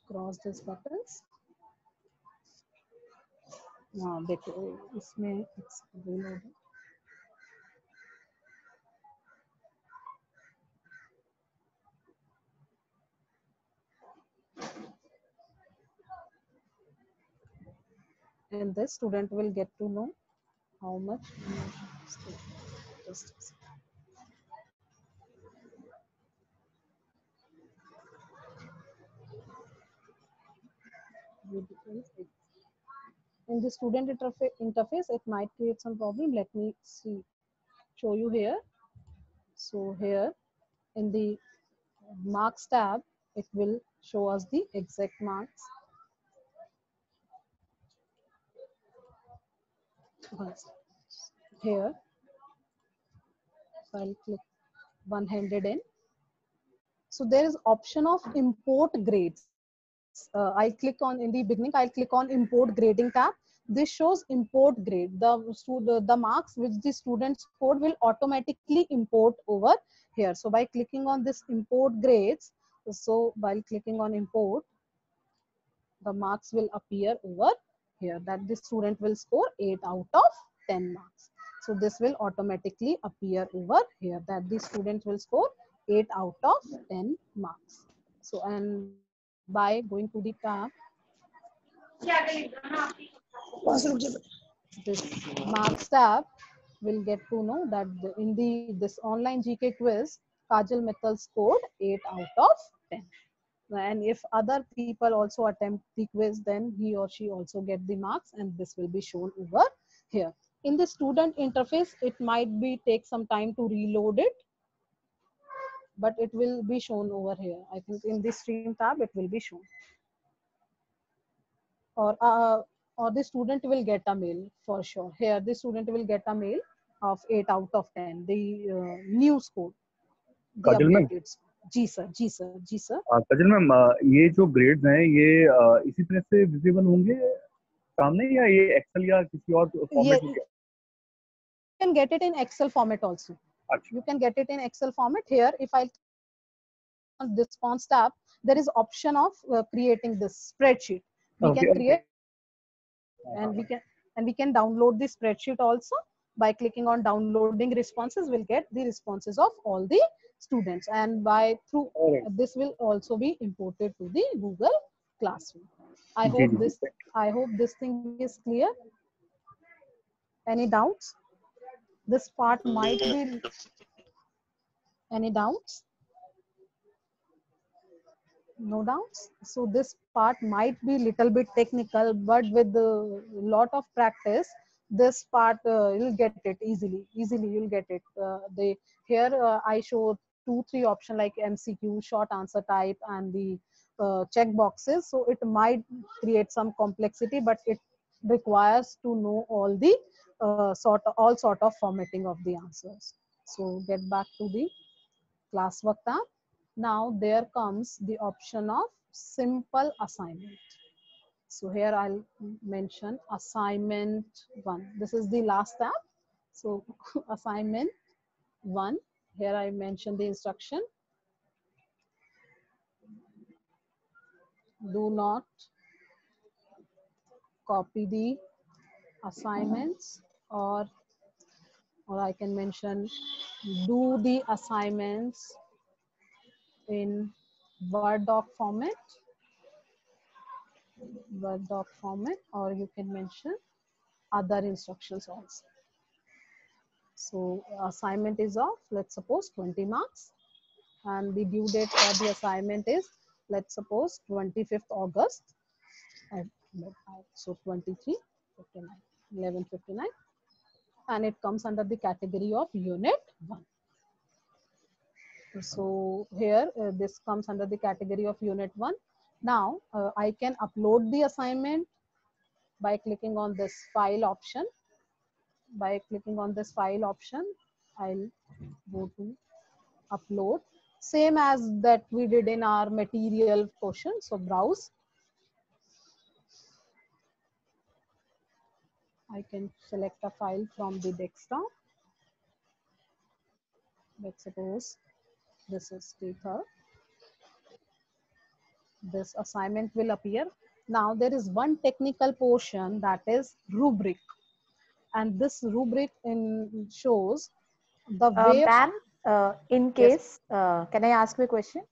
Cross these buttons. हाँ देखो इसमें reload. And the student will get to know how much. Just in the student interface it might create some problem. Let me show you here. So here in the marks tab it will show us the exact marks. Here so I'll click 100 in. So there is option of import grades. I click on, in the beginning I'll click on import grading tab. This shows import grade. The marks which the student scored will automatically import over here. So by clicking on this import grades, so while clicking on import, the marks will appear over here that the student will score 8 out of 10 marks. So this will automatically appear over here that the student will score 8 out of 10 marks. So and by going to the tab, this marks tab will get to know that in this online GK quiz, Kajal Mittal scored 8 out of 10. And if other people also attempt the quiz, then he or she also get the marks, and this will be shown over here. In the student interface, it might be take some time to reload it, but it will be shown over here. I think in this stream tab, it will be shown. Or the student will get a mail for sure. Here, the student will get a mail of 8 out of 10, the new score, the Kajal ma'am updated score. जी sir, जी sir, जी sir. Kajal ma'am ये जो grades हैं ये इसी तरह से विजिबल होंगे सामने या ये एक्सेल या किसी और फॉर्मेट में? You can get it in Excel format also. अच्छा. You can get it in Excel format. Here, if I on this response tab, there is option of creating this spreadsheet. We Okay, can create, okay. and we can download the spreadsheet also. By clicking on downloading responses, we'll get the responses of all the students, and by through Alright. this will also be imported to the Google Classroom. I ji, hope ji. this thing is clear. Any doubts? This part might be. Any doubts? No doubts. So this part might be little bit technical, but with a lot of practice, this part you'll get it easily. You'll get it. Here I show 2-3 options like MCQ, short answer type, and the check boxes. So it might create some complexity, but it requires to know all the all sort of formatting of the answers. So get back to the classwork tab. Now there comes the option of simple assignment. So here I'll mention assignment 1. This is the last tab. So assignment 1. Here I mention the instruction. Do not copy the assignments, or I can mention do the assignments in Word doc format, or you can mention other instructions also. So assignment is of, let's suppose, 20 marks, and the due date for the assignment is, let's suppose, 25th August. So 23, 59, 11:59, and it comes under the category of Unit 1. So here this comes under the category of Unit 1. Now I can upload the assignment by clicking on this file option. By clicking on this file option, I'll go to upload. Same as that we did in our material portion. So browse. I can select a file from the desktop. Let's suppose this is data. This assignment will appear. Now there is one technical portion, that is rubric, and this rubric shows the way. Ma'am, in case, can I ask you a question?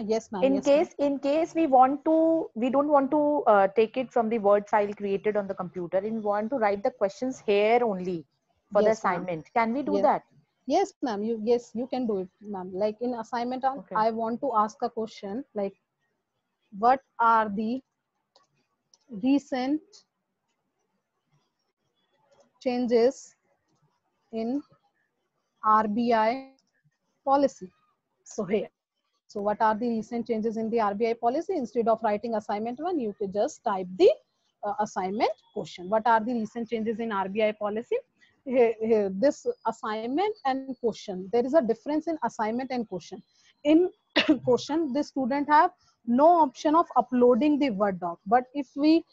Yes, ma'am. In case we don't want to take it from the Word file created on the computer, and we want to write the questions here only for the assignment. Can we do that? Yes, ma'am. You can do it, ma'am. Like in assignment, okay. I want to ask a question like, what are the recent changes in RBI policy? So here. So what are the recent changes in the RBI policy? Instead of writing assignment 1, you could just type the assignment question. What are the recent changes in RBI policy? Here, this assignment and question. There is a difference in assignment and question. In question, the student have no option of uploading the Word doc. But if we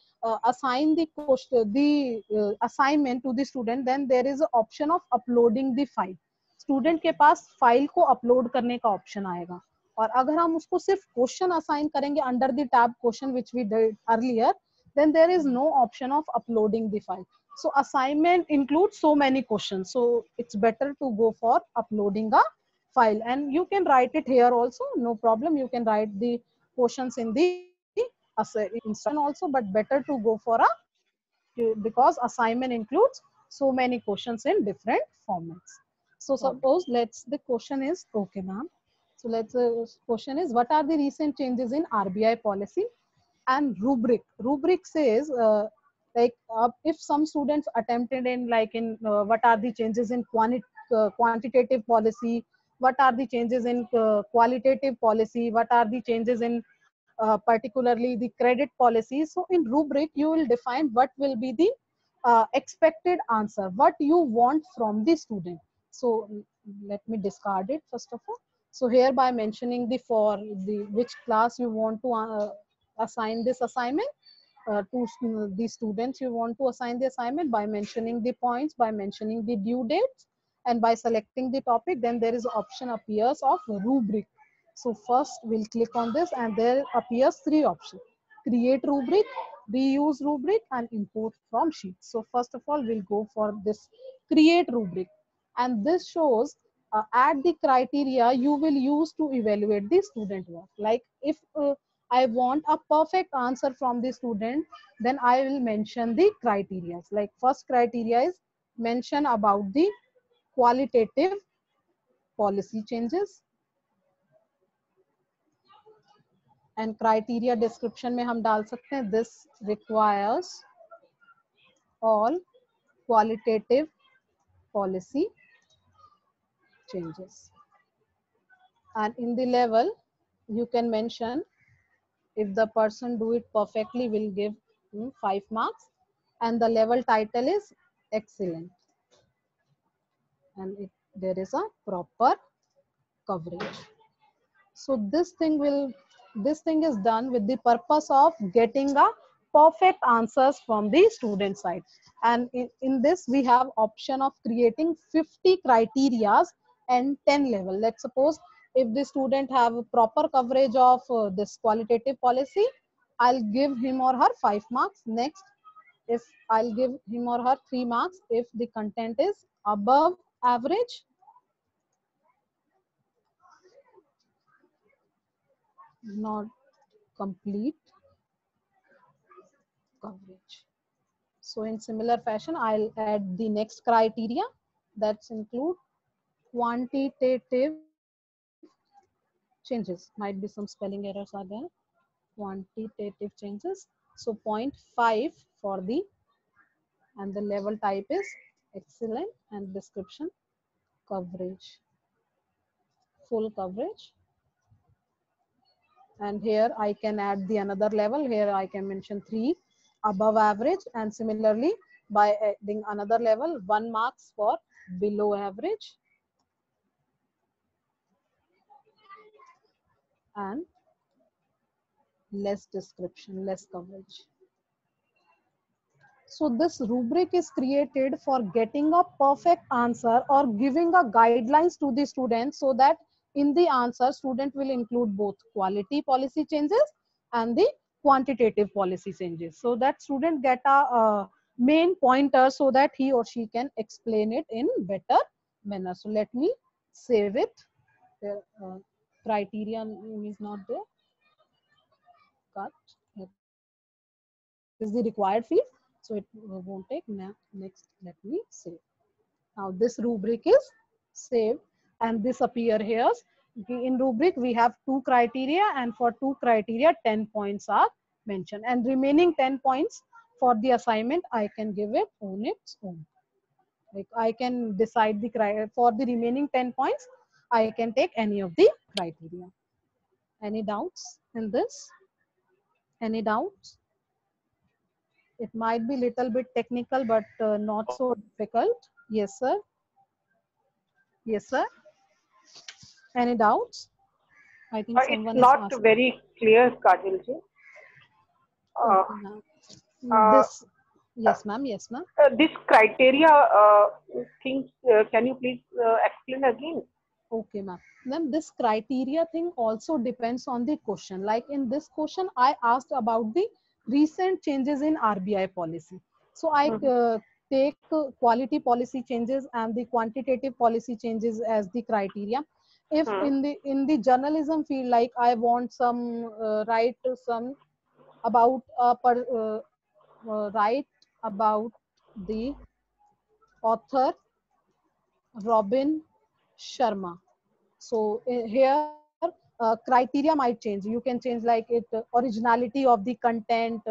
assign the question, the assignment to the student, then there is an option of uploading the file. Student के पास file को upload करने का option आएगा, और अगर हम उसको सिर्फ क्वेश्चन असाइन करेंगे under the tab question which we did earlier, then there is no option of uploading the file. So assignment includes so many questions, so it's better to go for uploading a file, and you can write it here also, no problem. You can write the questions in the instruction also, but better to go for because assignment includes so many questions in different formats. So suppose the question is, okay ma'am, so So let's question is, what are the recent changes in RBI policy? And rubric says like if some students attempted in like in what are the changes in quantitative policy, what are the changes in qualitative policy, what are the changes in particularly the credit policy. So in rubric you will define what will be the expected answer, what you want from the student. So let me discard it first of all. So here by mentioning the for the which class you want to assign this assignment to the students you want to assign the assignment, by mentioning the points, by mentioning the due dates, and by selecting the topic, then there is option appears of rubric. So first we'll click on this and there appears 3 options: create rubric, reuse rubric, and import from sheet. So first of all we'll go for this create rubric, and this shows add the criteria you will use to evaluate the student work. Like if I want a perfect answer from the student, then I will mention the criteria. Like first criteria is mention about the qualitative policy changes, and criteria description में हम डाल सकते हैं this requires all qualitative policy changes. And in the level you can mention, if the person do it perfectly will give 5 marks, and the level title is excellent, and there is a proper coverage. So this thing is done with the purpose of getting a perfect answers from the student side. And in this we have option of creating 50 criterias and 10 level. Let's suppose if the student have proper coverage of this qualitative policy, I'll give him or her 5 marks. Next, if I'll give him or her 3 marks if the content is above average, not complete coverage. So in similar fashion, I'll add the next criteria, that's include quantitative changes. Might be some spelling errors are there. Quantitative changes. So 0.5 for the, and the level type is excellent, and description coverage, full coverage. And here I can add the another level. Here I can mention 3 above average, and similarly by adding another level 1 marks for below average, and less description, less coverage. So this rubric is created for getting a perfect answer or giving a guidelines to the student, so that in the answer student will include both quality policy changes and the quantitative policy changes, so that student get a main pointer so that he or she can explain it in better manner. So let me save it. The criteria is not there. Cut. This is the required field, so it won't take. Next, let me save. Now this rubric is saved, and this appear here. In rubric we have 2 criteria, and for 2 criteria 10 points are mentioned, and remaining 10 points for the assignment I can give it on its own. Like I can decide the criteria for the remaining 10 points. I can take any of the criteria. Any doubts in this? Any doubts? It might be little bit technical, but not so difficult. Yes, sir. Yes, sir. Any doubts? I think It's someone is not asking. very clear, Kajal ji. Okay, ma'am. This, yes, ma'am. Yes, ma'am. This criteria things, can you please explain again? Okay, ma'am. Then this criteria thing also depends on the question. Like in this question, I asked about the recent changes in RBI policy. So I take quality policy changes and the quantitative policy changes as the criteria. If in the journalism field, like I want some write some about write about the author Robin Sharma. So here criteria might change. You can change like it originality of the content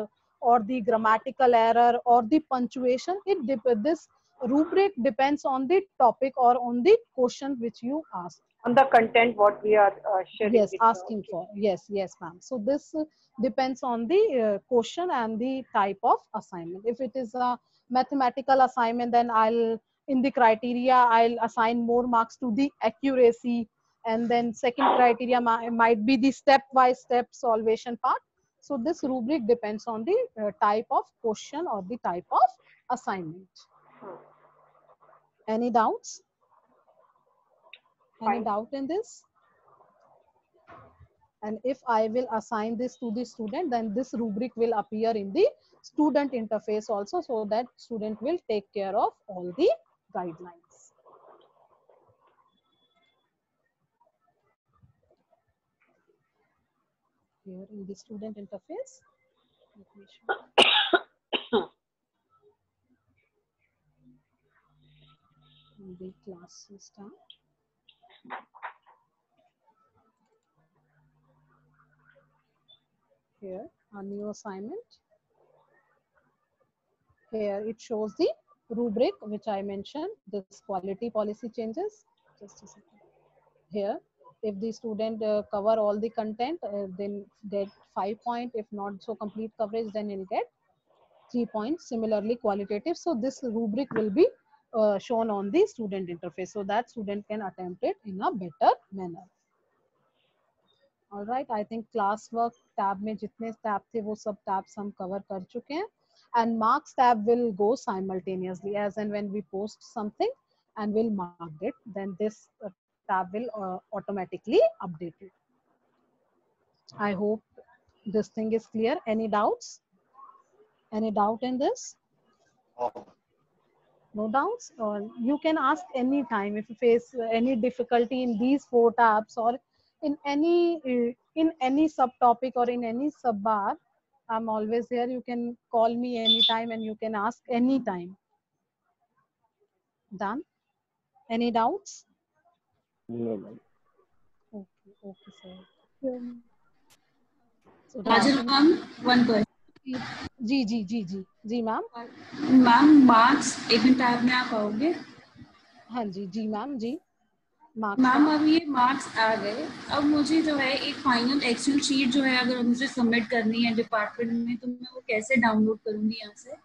or the grammatical error or the punctuation. This rubric depends on the topic or on the question which you ask. On the content what we are sharing. Yes, with asking for. Yes, ma'am. So this depends on the question and the type of assignment. If it is a mathematical assignment, then in the criteria I'll assign more marks to the accuracy, and then second criteria might be the step-by-step solvation part. So this rubric depends on the type of question or the type of assignment. Any doubts? Any doubt in this? And if I will assign this to the student, then this rubric will appear in the student interface also, so that student will take care of all the guidelines. Here in the student interface, let me show. In the class system. Here, a new assignment. Here it shows the rubric which I mentioned, this quality policy changes. Just a second. Here, if the student cover all the content, then get 5 points. If not so complete coverage, then he'll get 3 points. Similarly, qualitative. So this rubric will be shown on the student interface, so that student can attempt it in a better manner. All right, I think classwork tab में जितने tab थे वो सब tabs हम cover कर चुके हैं, and marks tab will go simultaneously as and when we post something and we'll mark it, then this tab will automatically update it. I hope this thing is clear. Any doubts? Any doubt in this? No doubts? Or you can ask any time if you face any difficulty in these 4 tabs or in any subtopic or in any subbar. I'm always here. You can call me anytime and you can ask anytime. Done? Any doubts? No, ma'am. Okay, sir. So, Rajal ma'am, one question. Ji ma'am. Ma'am marks एक minute tab में आप आओगे? हाँ जी ma'am जी. Ma'am अब ये marks आ गए, अब मुझे जो है एक फाइनल एक्सेल शीट जो है अगर मुझे सबमिट करनी है डिपार्टमेंट में, तो मैं वो कैसे डाउनलोड करूंगी यहाँ से?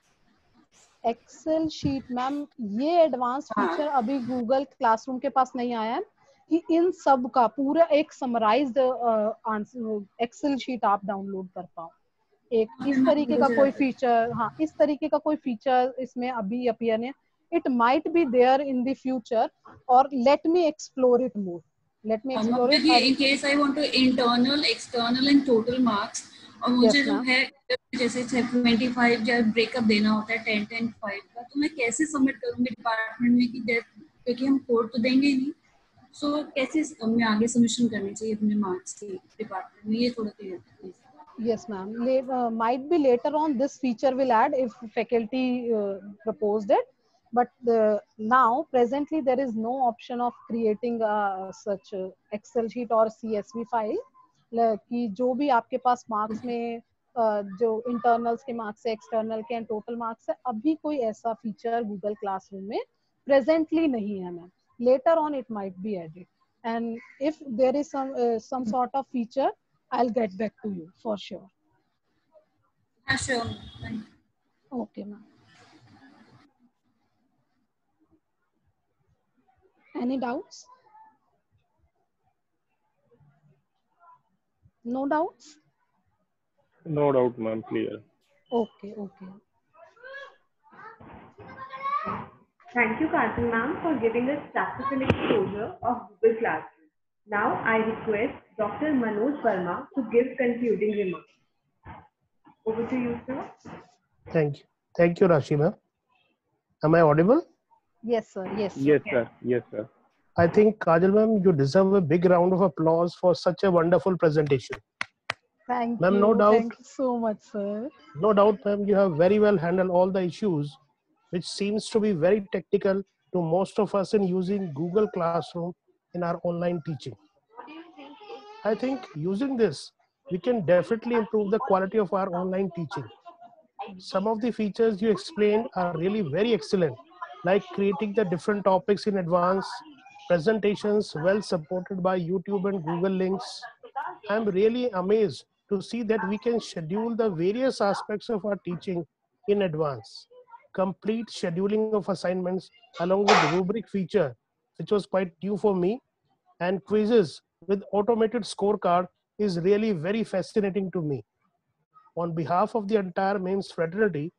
एक्सेल शीट मैम, ये एडवांस फीचर अभी गूगल क्लासरूम के पास नहीं आया है कि इन सब का पूरा एक समराइज्ड एक्सेल शीट आप डाउनलोड कर पाओ. एक इस तरीके का कोई फीचर, हाँ इस तरीके का कोई फीचर इसमें अभी अपीयर नहीं. It might be there in the future, or let me explore it more. Let me explore it. In case I want to internal, external and total marks, और मुझे जो है जैसे 75 जब ब्रेकअप देना होता है 10, 10, 5 का, तो मैं कैसे सबमिट करूँगी डिपार्टमेंट में कि क्योंकि हम कोड तो देंगे ही नहीं, सो कैसे हमें आगे सबमिशन करनी चाहिए अपने मार्क्स की डिपार्टमेंट में, ये थोड़ा क्लियर कीजिए. Yes, ma'am. Might be later on this feature will add if faculty proposed it. But now presently there is no option of creating such Excel sheet or CSV file कि जो भी आपके pass marks में जो internals के marks है, external के and total marks है, अभी कोई ऐसा फीचर गूगल क्लासरूम में प्रेजेंटली नहीं है ma'am. Later on it might be added, and if there is some sort of feature, I'll get back to you for sure. Sure. Okay, ma'am. Any doubts? No doubts? No doubt, ma'am. Clear. Okay. Thank you, Karthik ma'am, for giving us practical exposure of Google Classroom. Now I request Dr. Manoj Verma to give concluding remarks. Over to you, sir. Thank you. Thank you, Rashi ma'am. Am I audible? Yes, sir. Yes, sir. Yes, sir. I think, Kajal ma'am, you deserve a big round of applause for such a wonderful presentation. Thank you. No doubt. Thank you so much, sir. No doubt, ma'am, you have very well handled all the issues, which seems to be very technical to most of us in using Google Classroom in our online teaching. I think using this, we can definitely improve the quality of our online teaching. Some of the features you explained are really very excellent, like creating the different topics in advance, presentations well supported by YouTube and Google links. I'm really amazed to see that we can schedule the various aspects of our teaching in advance. Complete scheduling of assignments along with rubric feature, which was quite new for me, and quizzes with automated scorecard is really very fascinating to me. On behalf of the entire MEMS fraternity,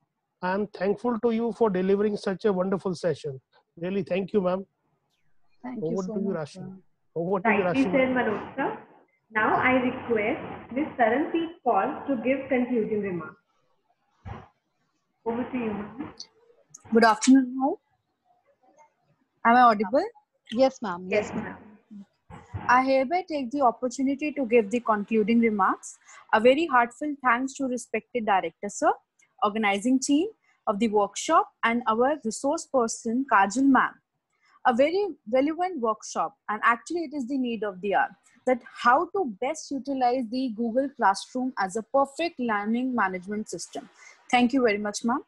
I am thankful to you for delivering such a wonderful session. Really, thank you, ma'am. Thank you Over so to you, much, Rashi. sir. Over to you, Rightly Rashi. said, Manoj sir. Now I request Ms. Taranpreet Kaur to give concluding remarks. Over to you, ma'am. Good afternoon, all. Am I audible? Yes, ma'am. Yes, Yes, ma'am. ma'am. I hereby take the opportunity to give the concluding remarks. A very heartfelt thanks to respected director, sir, organizing team of the workshop, and our resource person, Kajal ma'am. A very relevant workshop, and actually it is the need of the hour, that how to best utilize the Google Classroom as a perfect learning management system. Thank you very much, ma'am.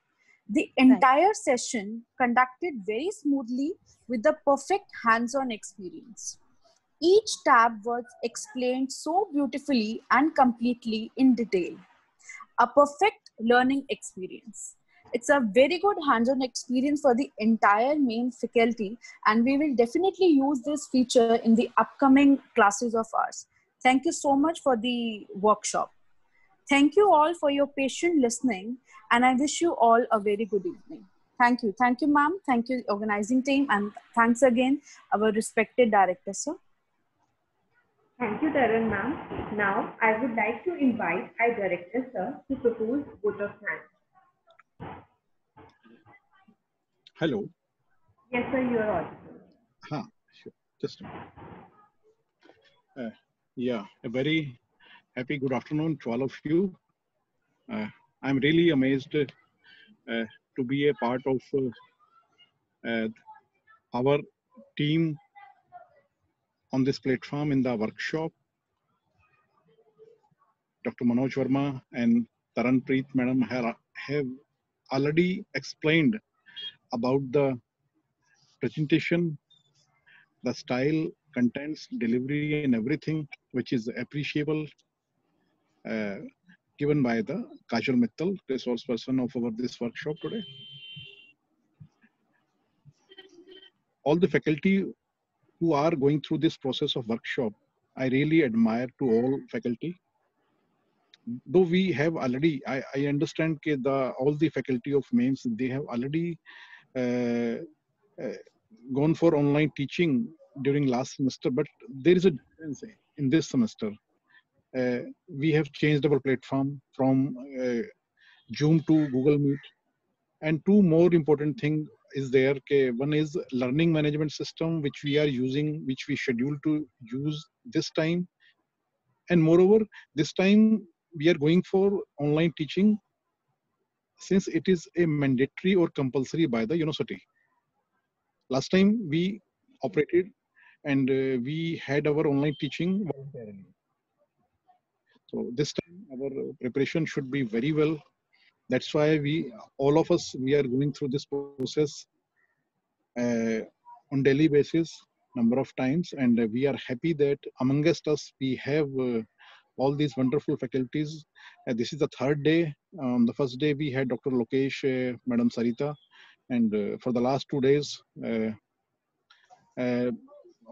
The entire session conducted very smoothly with the perfect hands-on experience. Each tab was explained so beautifully and completely in detail. A perfect learning experience. It's a very good hands-on experience for the entire main faculty, and we will definitely use this feature in the upcoming classes of ours. Thank you so much for the workshop. Thank you all for your patient listening, and I wish you all a very good evening. Thank you. Thank you, ma'am. Thank you, organizing team, and thanks again, our respected director, sir. Thank you, Taran ma'am. Now I would like to invite our director, sir, to propose vote of thanks. Hello. Yes, sir, you are audible. Sure. Just a minute. Yeah, a very happy good afternoon to all of you. I'm really amazed to be a part of our team on this platform in the workshop. Dr. Manoj Verma and Taranpreet madam have already explained about the presentation, the style, contents, delivery, and everything, which is appreciable, given by the Kajal Mittal, resource person of this workshop today. All the faculty who are going through this process of workshop, I really admire to all faculty. Though we have already, I understand that all the faculty of MEMS, they have already gone for online teaching during last semester, but there is a difference in this semester. We have changed our platform from Zoom to Google Meet. And two more important things is there. One is learning management system, which we are using, which we schedule to use this time. And moreover, this time we are going for online teaching since it is a mandatory or compulsory by the university. Last time we operated and we had our online teaching voluntarily. So this time our preparation should be very well. That's why all of us, we are going through this process on daily basis, number of times, and we are happy that amongst us we have all these wonderful faculties. This is the third day. The first day we had Dr. Lokesh, Madam Sarita, and for the last 2 days,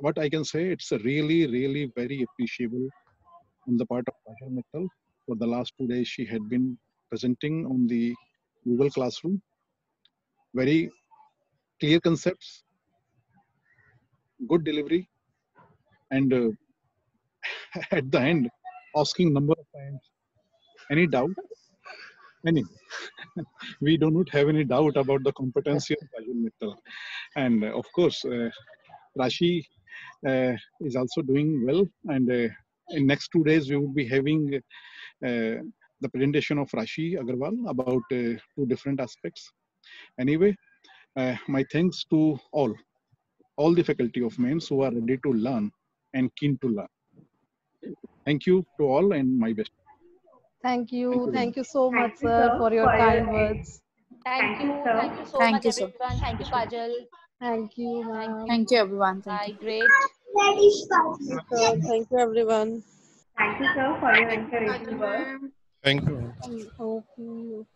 what I can say, it's a really, really very appreciable on the part of Kajal Mittal. For the last 2 days, she had been presenting on the Google Classroom. Very clear concepts, good delivery, and at the end, asking number of times, any doubt? Any? We do not have any doubt about the competency of Kajal Mittal. And of course, Rashi is also doing well. And in next 2 days, we will be having the presentation of Rashi Agarwal about 2 different aspects. Anyway, my thanks to all the faculty of MEMS who are ready to learn and keen to learn. Thank you to all and my best. Thank you. very Thank you so much, you, sir, for your kind words. Thank you, sir. Thank you so Thank much, you, sir. everyone. Thank you, Kajal. Thank you, ma'am. Thank you, everyone. Thank Bye. you. Great. Thank you, everyone. Thank you, sir, for your encouraging words. Thank you. Okay.